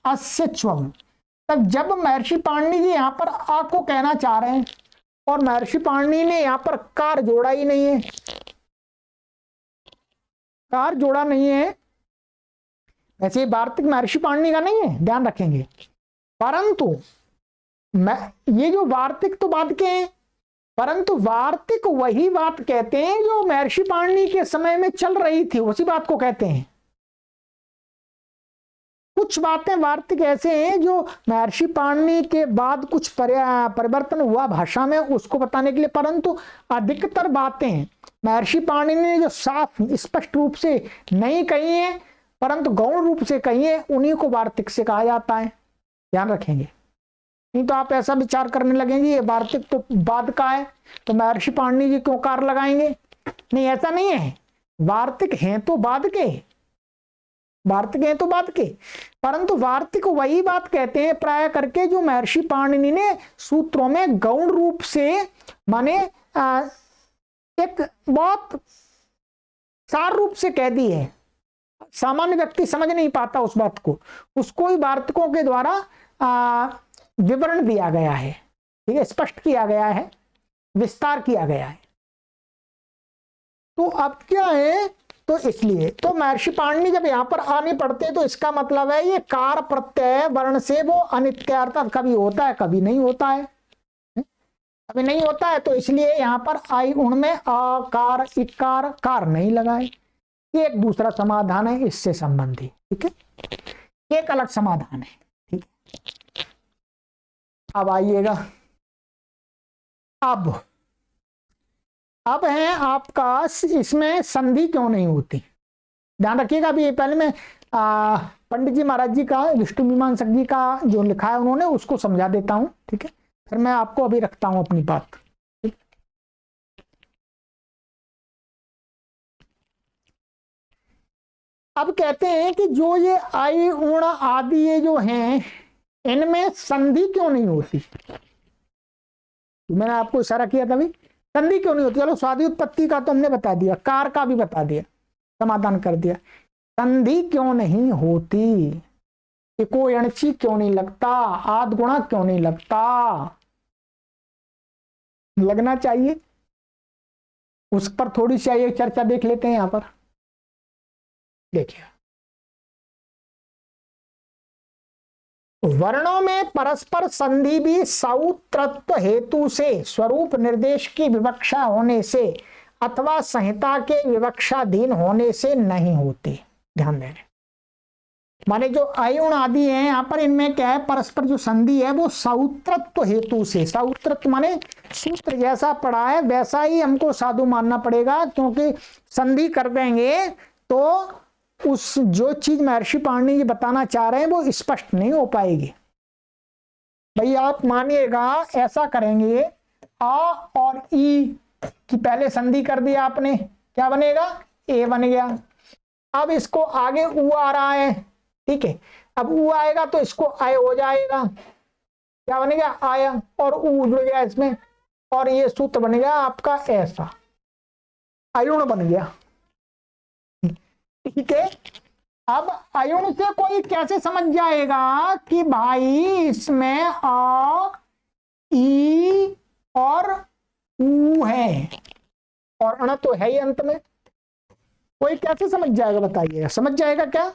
अस्य चौ। तब जब महर्षि पाणिनि जी यहाँ पर आ को कहना चाह रहे हैं और महर्षि पाणिनि ने यहाँ पर कार जोड़ा ही नहीं है, कार जोड़ा नहीं है, वैसे वार्तिक महर्षि पाणिनि का नहीं है, ध्यान रखेंगे, परंतु ये जो वार्तिक तो बाद के हैं, परंतु वार्तिक वही बात कहते हैं जो महर्षि पाणिनि के समय में चल रही थी, उसी बात को कहते हैं। कुछ बातें वार्तिक ऐसे हैं जो महर्षि पाणिनि के बाद कुछ परिवर्तन हुआ भाषा में, उसको बताने के लिए, परंतु अधिकतर बातें महर्षि पाणिनि ने जो साफ स्पष्ट रूप से नहीं कही है परंतु गौण रूप से कही है, उन्हीं को वार्तिक से कहा जाता है, ध्यान रखेंगे। नहीं तो आप ऐसा विचार करने लगेंगे ये वार्तिक तो बाद का है तो महर्षि पाणिनि जी क्यों कार लगाएंगे, नहीं, ऐसा नहीं है। वार्तिक हैं तो बाद के, वार्तिक हैं तो बाद के, परंतु वार्तिक वही बात कहते हैं प्राय करके जो महर्षि पाणिनि ने सूत्रों में गौण रूप से, माने एक बहुत सार रूप से कह दी है, सामान्य व्यक्ति समझ नहीं पाता उस बात को, उसको ही वार्तिकों के द्वारा विवरण दिया गया है, ठीक है, स्पष्ट किया गया है, विस्तार किया गया है। तो अब क्या है, तो इसलिए तो महर्षि पाणिनि जब यहां पर आने पड़ते तो इसका मतलब है ये कार प्रत्यय वर्ण से वो अनित्यार्थ कभी होता है कभी नहीं होता है, कभी नहीं होता है, तो इसलिए यहां पर आई उण में आकार इकार कार नहीं लगाए। ये एक दूसरा समाधान है इससे संबंधी, ठीक है, एक अलग समाधान है, ठीक है। अब आइएगा, अब है आपका इसमें संधि क्यों नहीं होती, ध्यान रखिएगा। अभी पहले मैं पंडित जी महाराज जी का विष्णु मीमांसक जी का जो लिखा है उन्होंने उसको समझा देता हूं, ठीक है, फिर मैं आपको अभी रखता हूं अपनी बात, ठीक। अब कहते हैं कि जो ये आई उण आदि ये जो हैं इनमें संधि क्यों नहीं होती, तो मैंने आपको इशारा किया था, संधि क्यों नहीं होती। चलो स्वादि उत्पत्ति का तो हमने बता दिया, कार का भी बता दिया, समाधान कर दिया। संधि क्यों नहीं होती, इको यणची क्यों नहीं लगता, आद गुणा क्यों नहीं लगता, लगना चाहिए, उस पर थोड़ी सी आइए चर्चा देख लेते हैं। यहां पर देखिए, वर्णों में परस्पर संधि भी साउत्रत्व हेतु से स्वरूप निर्देश की विवक्षा होने से अथवा संहिता के विवक्षाधीन होने से नहीं होती, ध्यान दें। माने जो आयुण आदि हैं यहाँ पर, इनमें क्या है, परस्पर जो संधि है वो साउत्रत्व हेतु से, साउत्रत्व माने सूत्र जैसा पढ़ा है वैसा ही हमको साधु मानना पड़ेगा, क्योंकि संधि कर देंगे तो उस जो चीज महर्षि पाणिनि जी बताना चाह रहे हैं वो स्पष्ट नहीं हो पाएगी। भाई आप मानिएगा ऐसा करेंगे, आ और ई की पहले संधि कर दिया आपने, क्या बनेगा, ए बन गया। अब इसको आगे उ आ रहा है, ठीक है, अब उ आएगा तो इसको आय हो जाएगा, क्या बनेगा, आया, और उ जुड़ गया इसमें, और ये सूत्र बनेगा आपका ऐसा, आयुण बन गया, ठीक है। अब आयुण से कोई कैसे समझ जाएगा कि भाई इसमें आ ई और ऊ है और अण तो है ही अंत में, कोई कैसे समझ जाएगा, बताइएगा, समझ जाएगा क्या,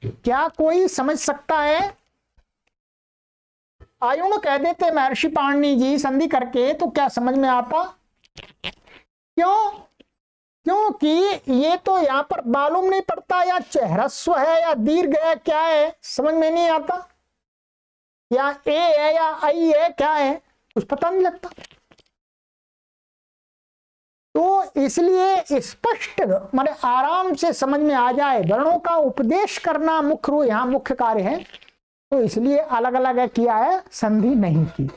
क्या कोई समझ सकता है। आयुण कह देते महर्षि पाणिनि जी संधि करके तो क्या समझ में आता, क्यों, क्योंकि ये तो यहां पर मालूम नहीं पड़ता या ह्रस्व है या दीर्घ है, क्या है समझ में नहीं आता, या ए है या आई है, क्या है कुछ पता नहीं लगता। इसलिए स्पष्ट माने आराम से समझ में आ जाए, वर्णों का उपदेश करना मुख्य यहाँ मुख्य कार्य है, तो इसलिए अलग अलग किया है, संधि नहीं की।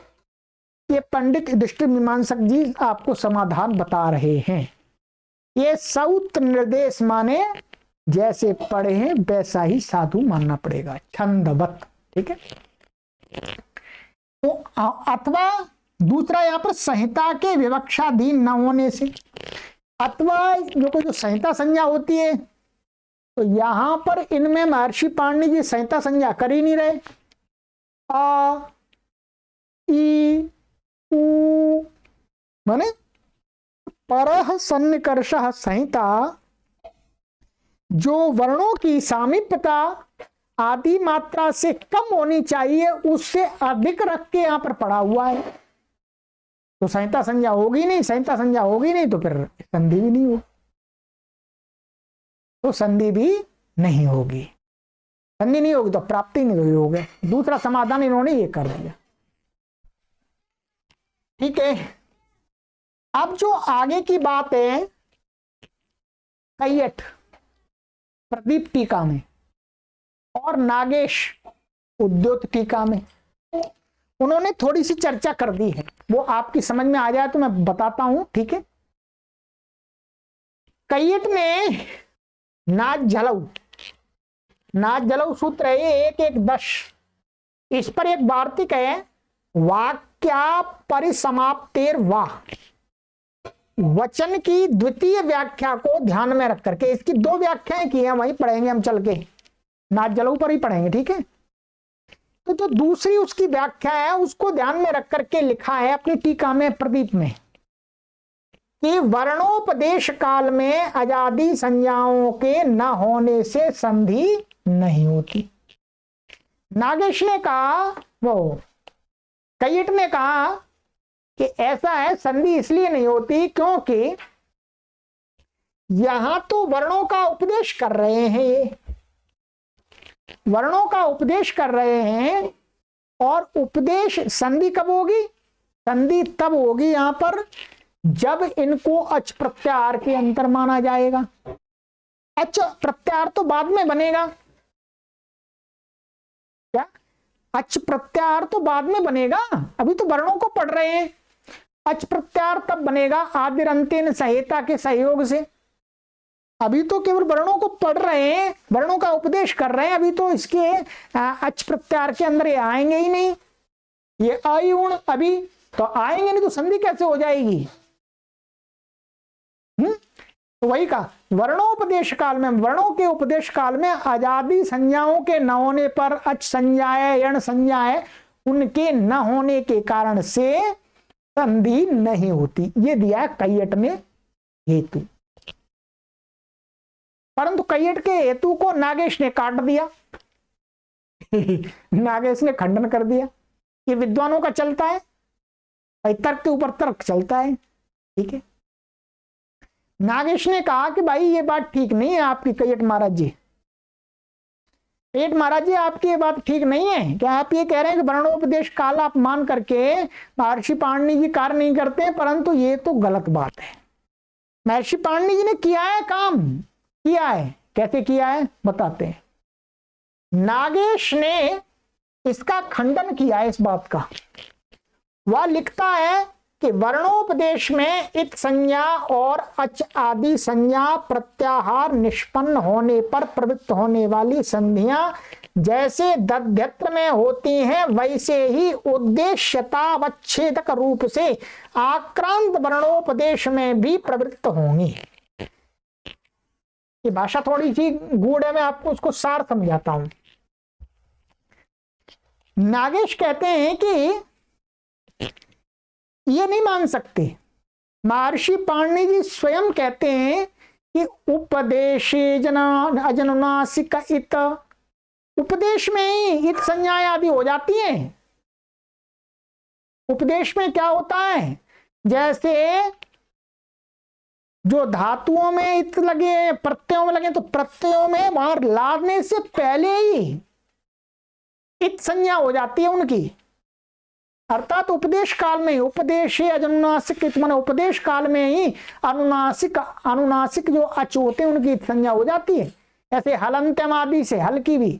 ये पंडित युधिष्ठिर मीमांसक जी आपको समाधान बता रहे हैं। ये सूत्र निर्देश माने जैसे पढ़े हैं वैसा ही साधु मानना पड़ेगा, छंदवत। ठीक है। तो अथवा दूसरा यहाँ पर संहिता के विवक्षाधीन न होने से, अथवा जो संहिता संज्ञा होती है, तो यहां पर इनमें महर्षि पाणिनि जी संहिता संज्ञा कर ही नहीं रहे। आ ई उ माने परः सन्निकर्षः संहिता, जो वर्णों की सामीप्यता आदि मात्रा से कम होनी चाहिए उससे अधिक रख के यहां पर पड़ा हुआ है, तो संहिता संज्ञा होगी नहीं। संहिता संज्ञा होगी नहीं तो फिर संधि भी नहीं होगी, तो संधि भी नहीं होगी। संधि नहीं होगी तो प्राप्ति नहीं होगी। दूसरा समाधान इन्होंने ये कर दिया। ठीक है। अब जो आगे की बात है, कैयट प्रदीप टीका में और नागेश उद्योत टीका में उन्होंने थोड़ी सी चर्चा कर दी है, वो आपकी समझ में आ जाए तो मैं बताता हूं। ठीक है। कैयट में नाच झलऊ सूत्र है 1-1-10। इस पर एक वार्तिक है, वाक्या परिसमाप्तेर वाह, वचन की द्वितीय व्याख्या को ध्यान में रख करके, इसकी 2 व्याख्याएं की हैं, वही पढ़ेंगे हम चल के, नाच जलऊ पर ही पढ़ेंगे। ठीक है। तो जो दूसरी उसकी व्याख्या है उसको ध्यान में रख करके लिखा है अपनी टीका में प्रदीप में कि वर्णोपदेश काल में अजादि संज्ञाओं के न होने से संधि नहीं होती। नागेश ने कहा, वो कैयट ने कहा कि ऐसा है, संधि इसलिए नहीं होती क्योंकि यहां तो वर्णों का उपदेश कर रहे हैं, ये वर्णों का उपदेश कर रहे हैं, और उपदेश संधि कब होगी? संधि तब होगी यहां पर जब इनको अच प्रत्याहार के अंतर माना जाएगा। अच प्रत्याहार तो बाद में बनेगा, क्या अच प्रत्याहार तो बाद में बनेगा, अभी तो वर्णों को पढ़ रहे हैं। अच प्रत्याहार तब बनेगा आदिर अंतेन संहिता के सहयोग से। अभी तो केवल वर्णों को पढ़ रहे हैं, वर्णों का उपदेश कर रहे हैं, अभी तो इसके अच प्रत्याहार के अंदर ये आएंगे ही नहीं। ये आयुण अभी तो आएंगे नहीं तो संधि कैसे हो जाएगी? तो वही कहा, वर्णोपदेश काल में, वर्णों के उपदेश काल में आजादी संज्ञाओं के न होने पर अच संज्ञाएं यण संज्ञाएं उनके न होने के कारण से संधि नहीं होती। ये दिया है कैयट ने हेतु, परंतु कैयट के हेतु को नागेश ने काट दिया नागेश ने खंडन कर दिया। ये विद्वानों का चलता है, तर्क के ऊपर तर्क चलता है। ठीक है। नागेश ने कहा कि भाई ये बात ठीक नहीं है आपकी कैयट महाराज जी, कैयट महाराज जी आपकी ये बात ठीक नहीं है। क्या आप ये कह रहे हैं कि वर्णोपदेश काल आप मान करके महर्षि पाणिनि जी कार्य नहीं करते, परंतु ये तो गलत बात है। महर्षि पाणिनि जी ने किया है, काम किया है, कैसे किया है बताते हैं। नागेश ने इसका खंडन किया है इस बात का। वह लिखता है कि वर्णोपदेश में इत संज्ञा और अच आदि संज्ञा प्रत्याहार निष्पन्न होने पर प्रवृत्त होने वाली संधियां जैसे दध्यत्र में होती हैं, वैसे ही उद्देश्यतावच्छेदक रूप से आक्रांत वर्णोपदेश में भी प्रवृत्त होंगी। ये भाषा थोड़ी सी गूढ़ है, मैं आपको उसको सार समझाता हूं। नागेश कहते हैं कि ये नहीं मान सकते। महर्षि पाणिनि जी स्वयं कहते हैं कि उपदेशे अजनुनासिक इत, उपदेश में ही इत संज्ञाएं आदि हो जाती हैं। उपदेश में क्या होता है, जैसे जो धातुओं में इत लगे, प्रत्ययों में लगे, तो प्रत्ययों में वहां लादने से पहले ही इत संज्ञा हो जाती है उनकी। अर्थात उपदेश काल में, उपदेश अनुनासिक माने उपदेश काल में ही अनुनासिक अनुनासिक जो अच होते हैं उनकी संज्ञा हो जाती है। ऐसे हलंत्यम आदि से हल की भी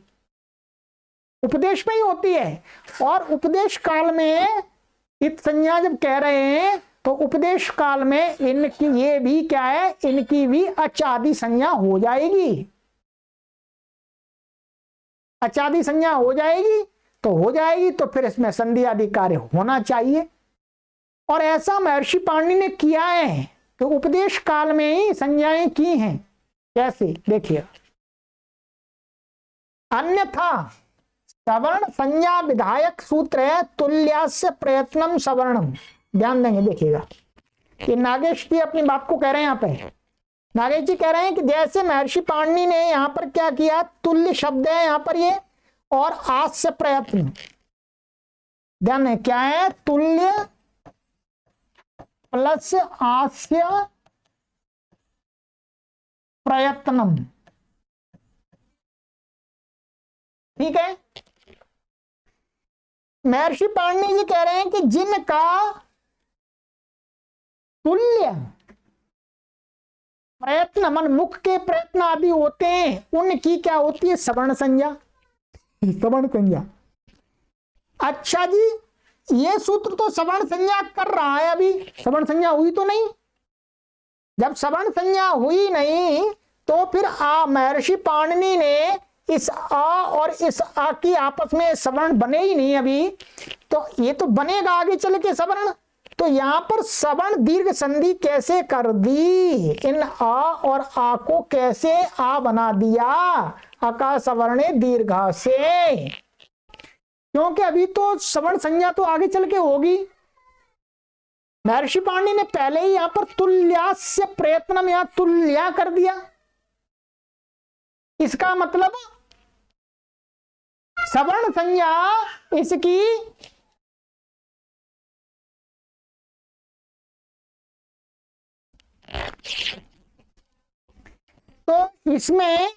उपदेश में ही होती है। और उपदेश काल में इत संज्ञा जब कह रहे हैं तो उपदेश काल में इनकी ये भी क्या है, इनकी भी अचादी संज्ञा हो जाएगी। अचादी संज्ञा हो जाएगी तो फिर इसमें संधि आदि कार्य होना चाहिए। और ऐसा महर्षि पाणिनि ने किया है कि उपदेश काल में ही संज्ञाएं की हैं। कैसे देखिए, अन्यथा सवर्ण संज्ञा विधायक सूत्र है तुल्यास्य प्रयत्नम सवर्णम। ध्यान देंगे, देखिएगा कि नागेश जी अपनी बात को कह रहे हैं। यहाँ पे नागेश जी कह रहे हैं कि जैसे महर्षि पाणिनि ने यहाँ पर क्या किया, तुल्य शब्द है यहाँ पर ये, और आस्य प्रयत्न। ध्यान है क्या है, तुल्य प्लस आस्य प्रयत्नम। ठीक है, महर्षि पाणिनि जी कह रहे हैं कि जिनका तुल्य प्रयत्न मन मुख के प्रयत्न आदि होते हैं उनकी क्या होती है, सवर्ण संज्ञा। सवर्ण संज्ञा, अच्छा जी ये सूत्र तो सवर्ण संज्ञा कर रहा है, अभी सवर्ण संज्ञा हुई तो नहीं। जब सवर्ण संज्ञा हुई नहीं तो फिर महर्षि पाणिनि ने इस आ और इस आ की आपस में सवर्ण बने ही नहीं अभी, तो ये तो बनेगा आगे चल के सवर्ण। तो यहां पर सवर्ण दीर्घ संधि कैसे कर दी, इन आ और आ को कैसे आ बना दिया, अका सवर्णे दीर्घा से, क्योंकि अभी तो सवर्ण संज्ञा तो आगे चल के होगी। महर्षि पाणिनि ने पहले ही यहां पर तुल्यास्य प्रयत्नम यहां तुल्या कर दिया। इसका मतलब सवर्ण संज्ञा इसकी तो इसमें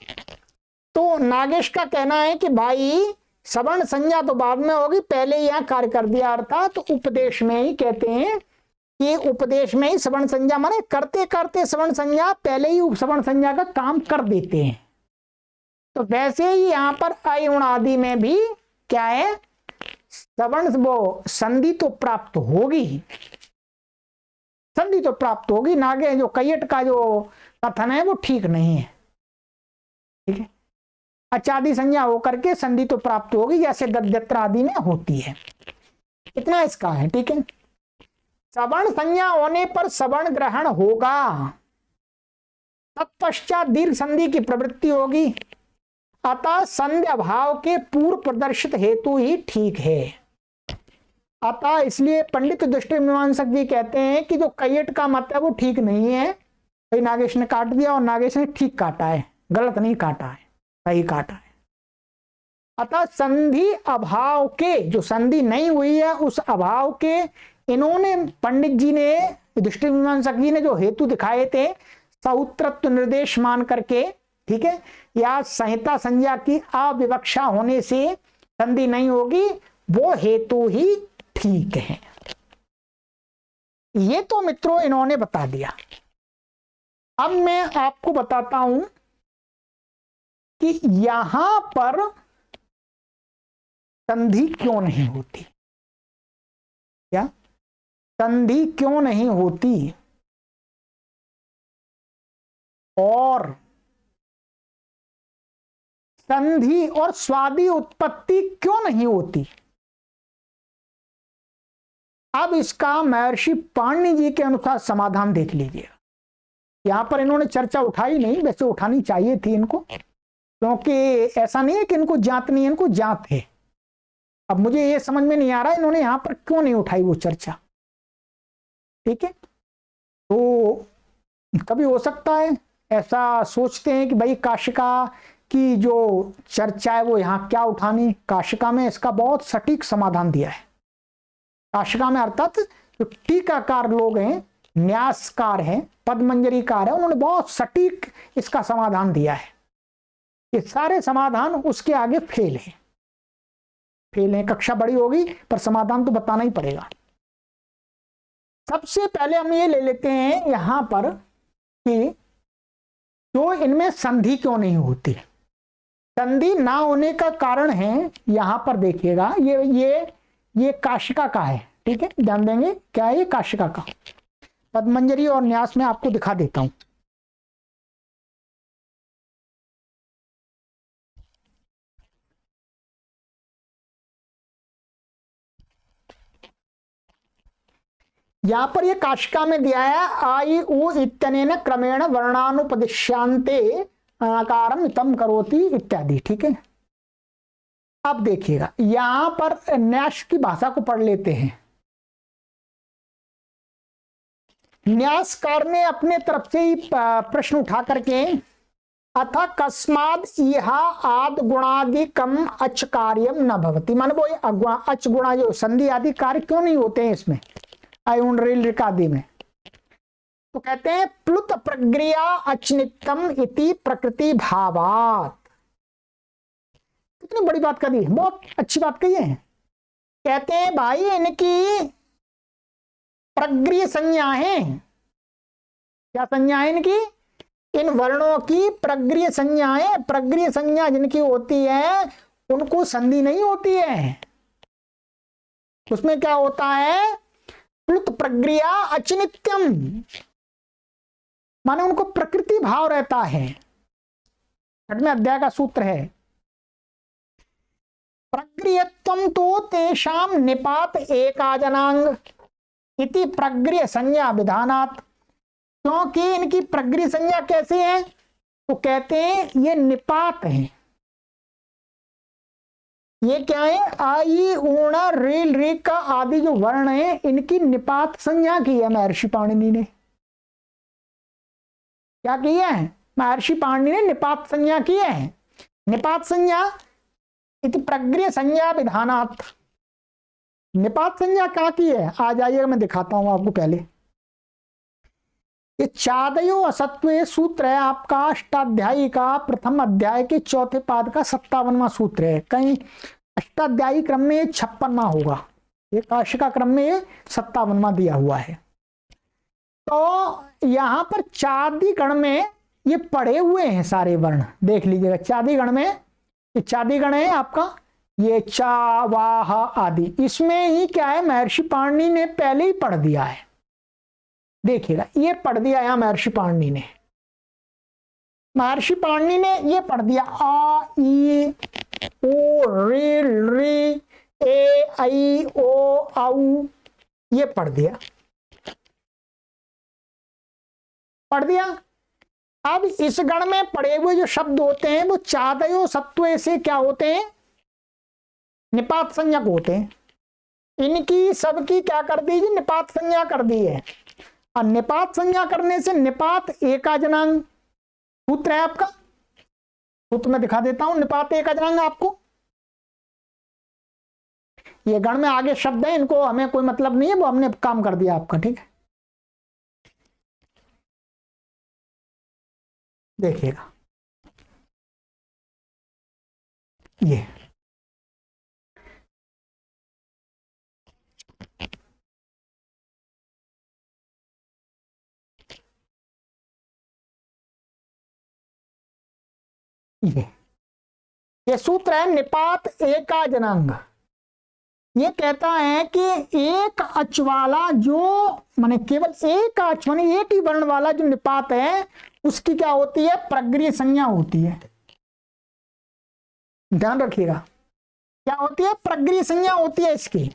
तो नागेश का कहना है कि भाई सवर्ण संज्ञा तो बाद में होगी, पहले यहां कार्य कर दिया। अर्थात तो उपदेश में ही कहते हैं कि उपदेश में ही सवर्ण संज्ञा माने करते करते सवर्ण संज्ञा पहले ही सवर्ण संज्ञा का काम कर देते हैं। तो वैसे ही यहां पर अयुण आदि में भी क्या है, सवर्ण वो संधि तो प्राप्त होगी, संधि तो प्राप्त होगी। नागे जो कैयट का जो कथन है वो ठीक नहीं है। ठीक है, अचादी संज्ञा होकर के संधि तो प्राप्त होगी जैसे गद्यत्र आदि में होती है। इतना इसका है। ठीक है, सवर्ण संज्ञा होने पर सवर्ण ग्रहण होगा, तत्पश्चात दीर्घ संधि की प्रवृत्ति होगी, अतः संध्या भाव के पूर्व प्रदर्शित हेतु ही ठीक है। अतः इसलिए पंडित दृष्टि मीमांसक जी कहते हैं कि जो कैयट का मत है वो ठीक नहीं है। भाई नागेश ने काट दिया और नागेश ने ठीक काटा है, गलत नहीं काटा है, सही काटा है। अतः संधि अभाव के, जो संधि नहीं हुई है उस अभाव के इन्होंने पंडित जी ने दृष्टि मीमांसक जी ने जो हेतु दिखाए थे सौत्रत्व निर्देश मान करके, ठीक है, या संहिता संज्ञा की अविवक्षा होने से संधि नहीं होगी, वो हेतु ही ठीक है। ये तो मित्रों इन्होंने बता दिया। अब मैं आपको बताता हूं कि यहां पर संधि क्यों नहीं होती, क्या संधि क्यों नहीं होती और संधि और स्वादि उत्पत्ति क्यों नहीं होती। अब इसका महर्षि पाणिनि जी के अनुसार समाधान देख लीजिए। यहां पर इन्होंने चर्चा उठाई नहीं, वैसे उठानी चाहिए थी इनको, क्योंकि ऐसा नहीं है कि इनको जात नहीं है, इनको जात है। अब मुझे ये समझ में नहीं आ रहा इन्होंने यहां पर क्यों नहीं उठाई वो चर्चा। ठीक है, तो कभी हो सकता है ऐसा सोचते हैं कि भाई काशिका की जो चर्चा है वो यहाँ क्या उठानी। काशिका में इसका बहुत सटीक समाधान दिया है। काशिका में अर्थात जो टीकाकार लोग हैं, न्यासकार हैं, पदमंजरीकार है, उन्होंने बहुत सटीक इसका समाधान दिया है। ये सारे समाधान उसके आगे फेल है। फेल हैं, कक्षा बड़ी होगी पर समाधान तो बताना ही पड़ेगा। सबसे पहले हम ये ले लेते हैं यहां पर कि जो इनमें संधि क्यों नहीं होती। संधि ना होने का कारण है, यहां पर देखिएगा, ये काशिका का है, ठीक है, ध्यान देंगे क्या है, ये काशिका का। पद्मंजरी और न्यास में आपको दिखा देता हूं। यहां पर ये काशिका में दिया है, आई उ इत्यनेन क्रमेण वर्णानुपदिश्यांते आकारम इतम करोति इत्यादि, ठीक है। अब देखिएगा यहां पर न्यास की भाषा को पढ़ लेते हैं। न्यासकार ने अपने तरफ से ही प्रश्न उठा करके, अथ कस्माद इहा आद गुणादिकम अच कार्यम न भवति, माने वो अच गुणा जो संधि आदि कार्य क्यों नहीं होते हैं इसमें, अयुण रेल रिक आदि में। तो कहते हैं प्लुत प्रक्रिया अचनित्यम इति प्रकृति भावात। कितनी बड़ी बात कही है, बहुत अच्छी बात कही है। कहते हैं भाई इनकी प्रग्रिय संज्ञा है। क्या संज्ञा है इनकी, इन वर्णों की प्रग्रिय संज्ञा है। प्रग्रिय संज्ञा जिनकी होती है उनको संधि नहीं होती है। उसमें क्या होता है, प्लुत प्रक्रिया अचिनित्यम, माने उनको प्रकृति भाव रहता है। 6वें अध्याय का सूत्र है, प्रग्रियत्वम तो तेषाम निपात एकाजनांग इति प्रग्रिय संज्ञा विधानात्। क्योंकि इनकी प्रग्रिय संज्ञा कैसे है, तो कहते हैं ये निपात है। ये क्या है, आई ऊण रेल रेख का आदि जो वर्ण है इनकी निपात संज्ञा की है महर्षि पाणिनि ने। क्या की है, महर्षि पाणिनि ने निपात संज्ञा की है। निपात संज्ञा इति प्रग्रिय संज्ञा विधानात्। निपात संज्ञा क्या की है, आ जाइएगा मैं दिखाता हूं आपको। पहले ये चादयो असत्व सूत्र है आपका, अष्टाध्यायी का प्रथम अध्याय के चौथे पाद का 57वां सूत्र है। कहीं अष्टाध्यायी क्रम में 56वां होगा, ये काशिका क्रम में 57वां दिया हुआ है। तो यहां पर चादी गण में ये पड़े हुए हैं सारे वर्ण, देख लीजिएगा। चादी गण में, ये चादी गण है आपका, ये चा वाह आदि, इसमें ही क्या है, महर्षि पाणिनि ने पहले ही पढ़ दिया है। देखिएगा ये पढ़ दिया यहां महर्षि पाणिनि ने, महर्षि पाणिनि ने ये पढ़ दिया, आ ई ओ रे रे ए आई ओ आउ, ये पढ़ दिया, पढ़ दिया। अब इस गण में पढ़े हुए जो शब्द होते हैं वो चादयो सत्व से क्या होते हैं, निपात संज्ञक होते हैं। इनकी सबकी क्या कर दी, निपात संज्ञा कर दी है। और निपात संज्ञा करने से निपात एकाजनांग सूत्र है आपका, सूत्र में दिखा देता हूं। निपात एकाजनांग आपको, ये गण में आगे शब्द है, इनको हमें कोई मतलब नहीं है, वो हमने काम कर दिया आपका, ठीक है। देखिएगा ये ये सूत्र है निपात एकाजनांग। ये कहता है कि एक अच वाला जो, माने केवल एक अच माने एक ही वर्ण वाला जो निपात है उसकी क्या होती है, प्रग्रिय संज्ञा होती है। ध्यान रखिएगा क्या होती है, प्रग्रिय संज्ञा होती है। इसकी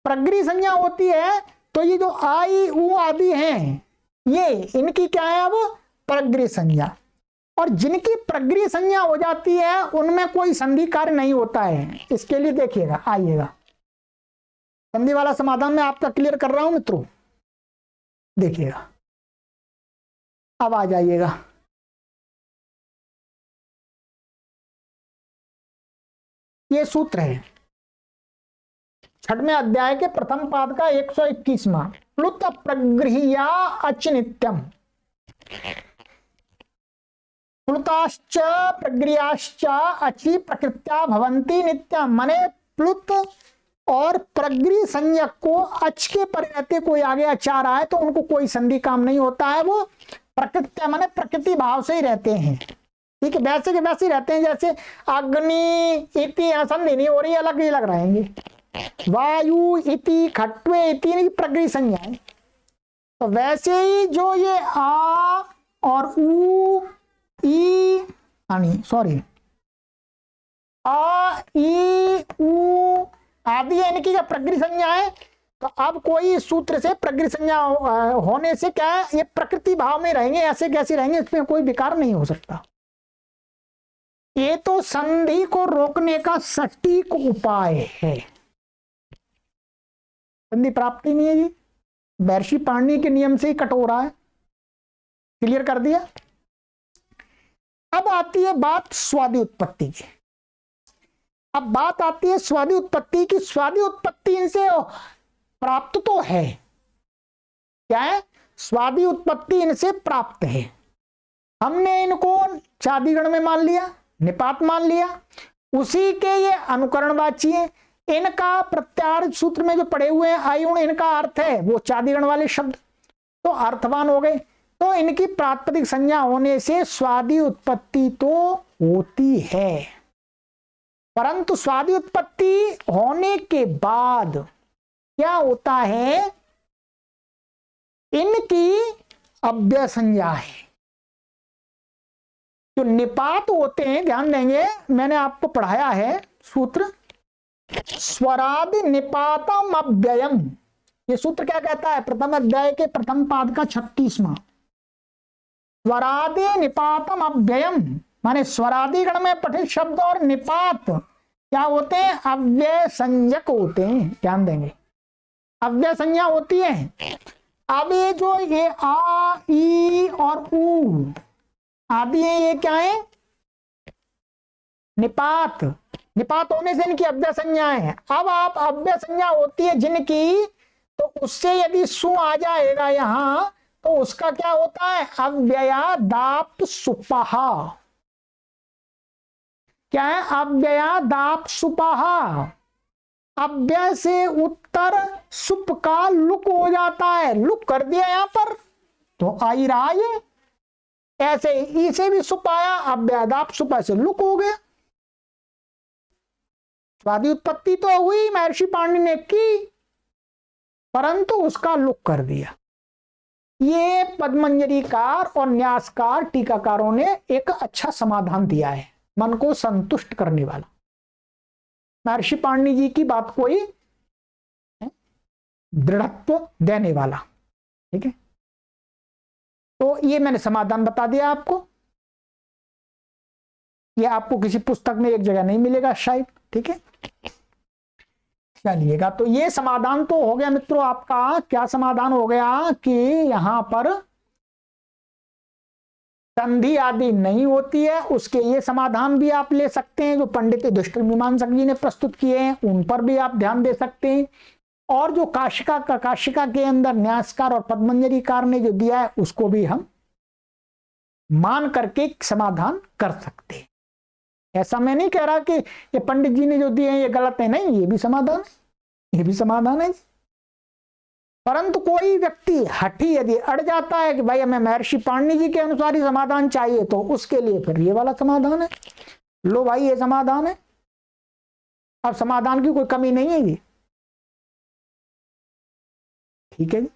प्रग्रिय संज्ञा होती है तो ये जो आई उ आदि हैं ये इनकी क्या है, अब प्रग्रिय संज्ञा। और जिनकी प्रग्रिय संज्ञा हो जाती है उनमें कोई संधि कार्य नहीं होता है। इसके लिए देखिएगा, आइएगा संधि वाला समाधान मैं आपका क्लियर कर रहा हूं मित्रों, देखिएगा। अब आ जाइएगा, ये सूत्र है 6वें अध्याय के प्रथम पाद का 121वां, प्लुत प्रगृह्या अचिनित्यम। प्लुताश्च प्रग्रियाश्च अचि प्रकृत्या भवन्ति नित्यम, माने प्लुत और प्रगृह संज्ञक को अच के पर रहते कोई आगे अचार आए तो उनको कोई संधि काम नहीं होता है, वो प्रकृति माने प्रकृति भाव से ही रहते हैं। ठीक है, वैसे के वैसे ही रहते हैं, जैसे अग्नि इति संधि नहीं हो रही, अलग ही लग रहेंगे। वायु इति खट्वे इति प्रगृह संज्ञा है, तो वैसे ही जो ये आ और उ ई सॉरी आ ई उ आदि इनकी क्या प्रगृह संज्ञा है। तो अब कोई सूत्र से प्रगृह संज्ञा होने से क्या है, ये प्रकृति भाव में रहेंगे, ऐसे कैसे रहेंगे, इसमें कोई विकार नहीं हो सकता। ये तो संधि को रोकने का सटीक उपाय है। संधि प्राप्ति नहीं है जी, महर्षि पाणिनि के नियम से ही कट हो रहा है। क्लियर कर दिया। अब आती है बात स्वादि उत्पत्ति की। अब बात आती है स्वादि उत्पत्ति की। स्वादि उत्पत्ति इनसे प्राप्त तो है, क्या है, स्वादि उत्पत्ति इनसे प्राप्त है। हमने इनको चादिगण में मान लिया, निपात मान लिया, उसी के ये अनुकरणवाची है। इनका प्रत्यार्थ सूत्र में जो पड़े हुए हैं आयुण, इनका अर्थ है वो चादिगण वाले शब्द, तो अर्थवान हो गए। तो इनकी प्रातिपदिक संज्ञा होने से स्वादि उत्पत्ति तो होती है, परंतु स्वादि उत्पत्ति होने के बाद क्या होता है, इनकी अव्यय संज्ञा है। जो निपात होते हैं, ध्यान देंगे, मैंने आपको पढ़ाया है सूत्र स्वरादि निपातम अव्ययम। ये सूत्र क्या कहता है, प्रथम अध्याय के प्रथम पाद का 36वां। स्वरादि निपातम अव्ययम माने स्वरादि गण में पठित शब्द और निपात क्या होते हैं, अव्यय संज्ञक होते हैं। ध्यान देंगे, अव्यय संज्ञा होती है। अब ये जो ये आ ई और उ आदि है, ये क्या है, निपात। निपात होने से इनकी अव्यय संज्ञा है। अब आप अव्यय संज्ञा होती है जिनकी, तो उससे यदि सु आ जाएगा यहां, तो उसका क्या होता है, अव्यया दाप सुपहा। क्या है, अव्यया दाप सुपहा। अव्यय से उत्तर सुप का लुक हो जाता है, लुक कर दिया यहां पर तो आई रहा ये। ऐसे इसे भी सुप आया, अव्यय दाप सुपा से लुक हो गया। स्वादि उत्पत्ति तो हुई महर्षि पाणिनि ने की, परंतु उसका लुक कर दिया। ये पद्मंजरीकार और न्यासकार टीकाकारों ने एक अच्छा समाधान दिया है, मन को संतुष्ट करने वाला। महर्षि पाणिनि जी की बात को ही दृढ़त्व देने वाला। ठीक है, तो ये मैंने समाधान बता दिया आपको। ये आपको किसी पुस्तक में एक जगह नहीं मिलेगा शायद। ठीक है, चलिएगा, तो ये समाधान तो हो गया मित्रों आपका। क्या समाधान हो गया कि यहां पर संधि आदि नहीं होती है, उसके ये समाधान भी आप ले सकते हैं जो पंडित युधिष्ठिर मीमांसक जी ने प्रस्तुत किए हैं, उन पर भी आप ध्यान दे सकते हैं। और जो काशिका के अंदर न्यासकार और पद्मंजरीकार ने जो दिया है, उसको भी हम मान करके समाधान कर सकते हैं। ऐसा मैं नहीं कह रहा कि ये पंडित जी ने जो दिए हैं ये गलत है, नहीं, ये भी समाधान है, ये भी समाधान है। परंतु कोई व्यक्ति हठी यदि अड़ जाता है कि भाई हमें महर्षि पाणिनि जी के अनुसार ही समाधान चाहिए, तो उसके लिए फिर ये वाला समाधान है। लो भाई, ये समाधान है, अब समाधान की कोई कमी नहीं है जी। ठीक है जी,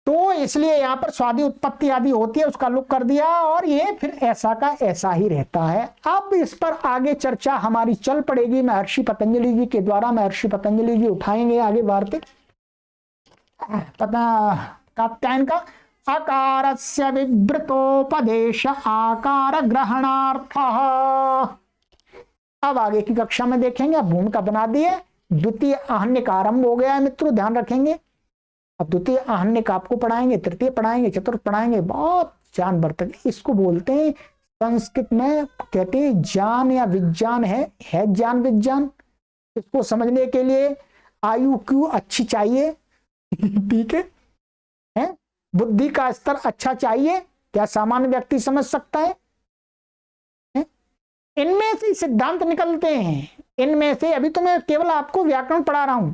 तो इसलिए यहां पर स्वादि उत्पत्ति आदि होती है, उसका लुक कर दिया, और ये फिर ऐसा का ऐसा ही रहता है। अब इस पर आगे चर्चा हमारी चल पड़ेगी महर्षि पतंजलि जी के द्वारा। महर्षि पतंजलि जी उठाएंगे आगे वार्तिक कात्यायन का अकारस्य विवृतोपदेश आकार ग्रहणार्थ। अब आगे की कक्षा में देखेंगे। अब भूमिका बना दी है, द्वितीय आहन्य का आरंभ हो गया है मित्रों, ध्यान रखेंगे। अब द्वितीय आहन्य का आपको पढ़ाएंगे, तृतीय पढ़ाएंगे, चतुर्थ पढ़ाएंगे, बहुत जान बरतन। इसको बोलते हैं संस्कृत में, कहते हैं ज्ञान या विज्ञान है ज्ञान विज्ञान। इसको समझने के लिए आयु क्यू अच्छी चाहिए। ठीक है, बुद्धि का स्तर अच्छा चाहिए, क्या सामान्य व्यक्ति समझ सकता है? इनमें से सिद्धांत निकलते हैं। इनमें से अभी तो मैं केवल आपको व्याकरण पढ़ा रहा हूं।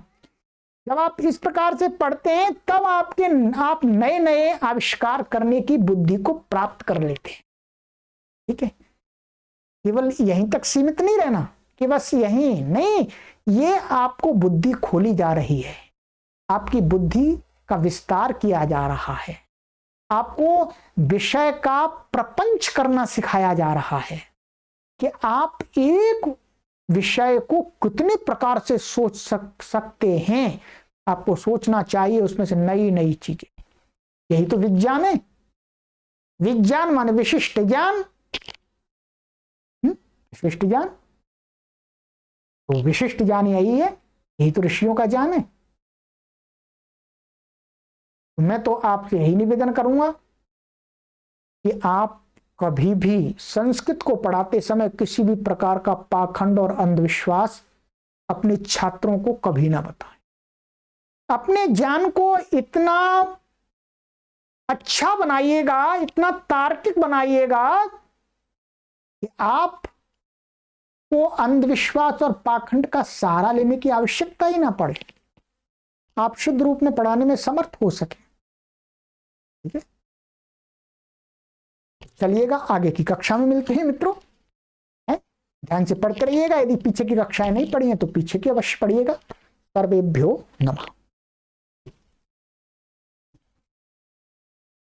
जब आप इस प्रकार से पढ़ते हैं तब आप नए नए आविष्कार करने की बुद्धि को प्राप्त कर लेते हैं। ठीक है, केवल यहीं तक सीमित नहीं रहना कि बस यहीं नहीं, ये आपको बुद्धि खोली जा रही है, आपकी बुद्धि का विस्तार किया जा रहा है, आपको विषय का प्रपंच करना सिखाया जा रहा है कि आप एक विषय को कितने प्रकार से सोच सकते हैं। आपको सोचना चाहिए उसमें से नई नई चीजें। यही तो विज्ञान है। विज्ञान माने विशिष्ट ज्ञान। विशिष्ट ज्ञान, तो विशिष्ट ज्ञान यही है, यही तो ऋषियों का ज्ञान है। मैं तो आपसे यही निवेदन करूंगा कि आप कभी भी संस्कृत को पढ़ाते समय किसी भी प्रकार का पाखंड और अंधविश्वास अपने छात्रों को कभी ना बताएं। अपने ज्ञान को इतना अच्छा बनाइएगा, इतना तार्किक बनाइएगा कि आप को अंधविश्वास और पाखंड का सहारा लेने की आवश्यकता ही ना पड़े, आप शुद्ध रूप में पढ़ाने में समर्थ हो सके। ठीक है, चलिएगा आगे की कक्षा में मिलते हैं मित्रों। ध्यान से पढ़ते रहिएगा। यदि पीछे की कक्षाएं नहीं पढ़ी हैं तो पीछे की अवश्य पढ़िएगा। सर्वेभ्यो नमः।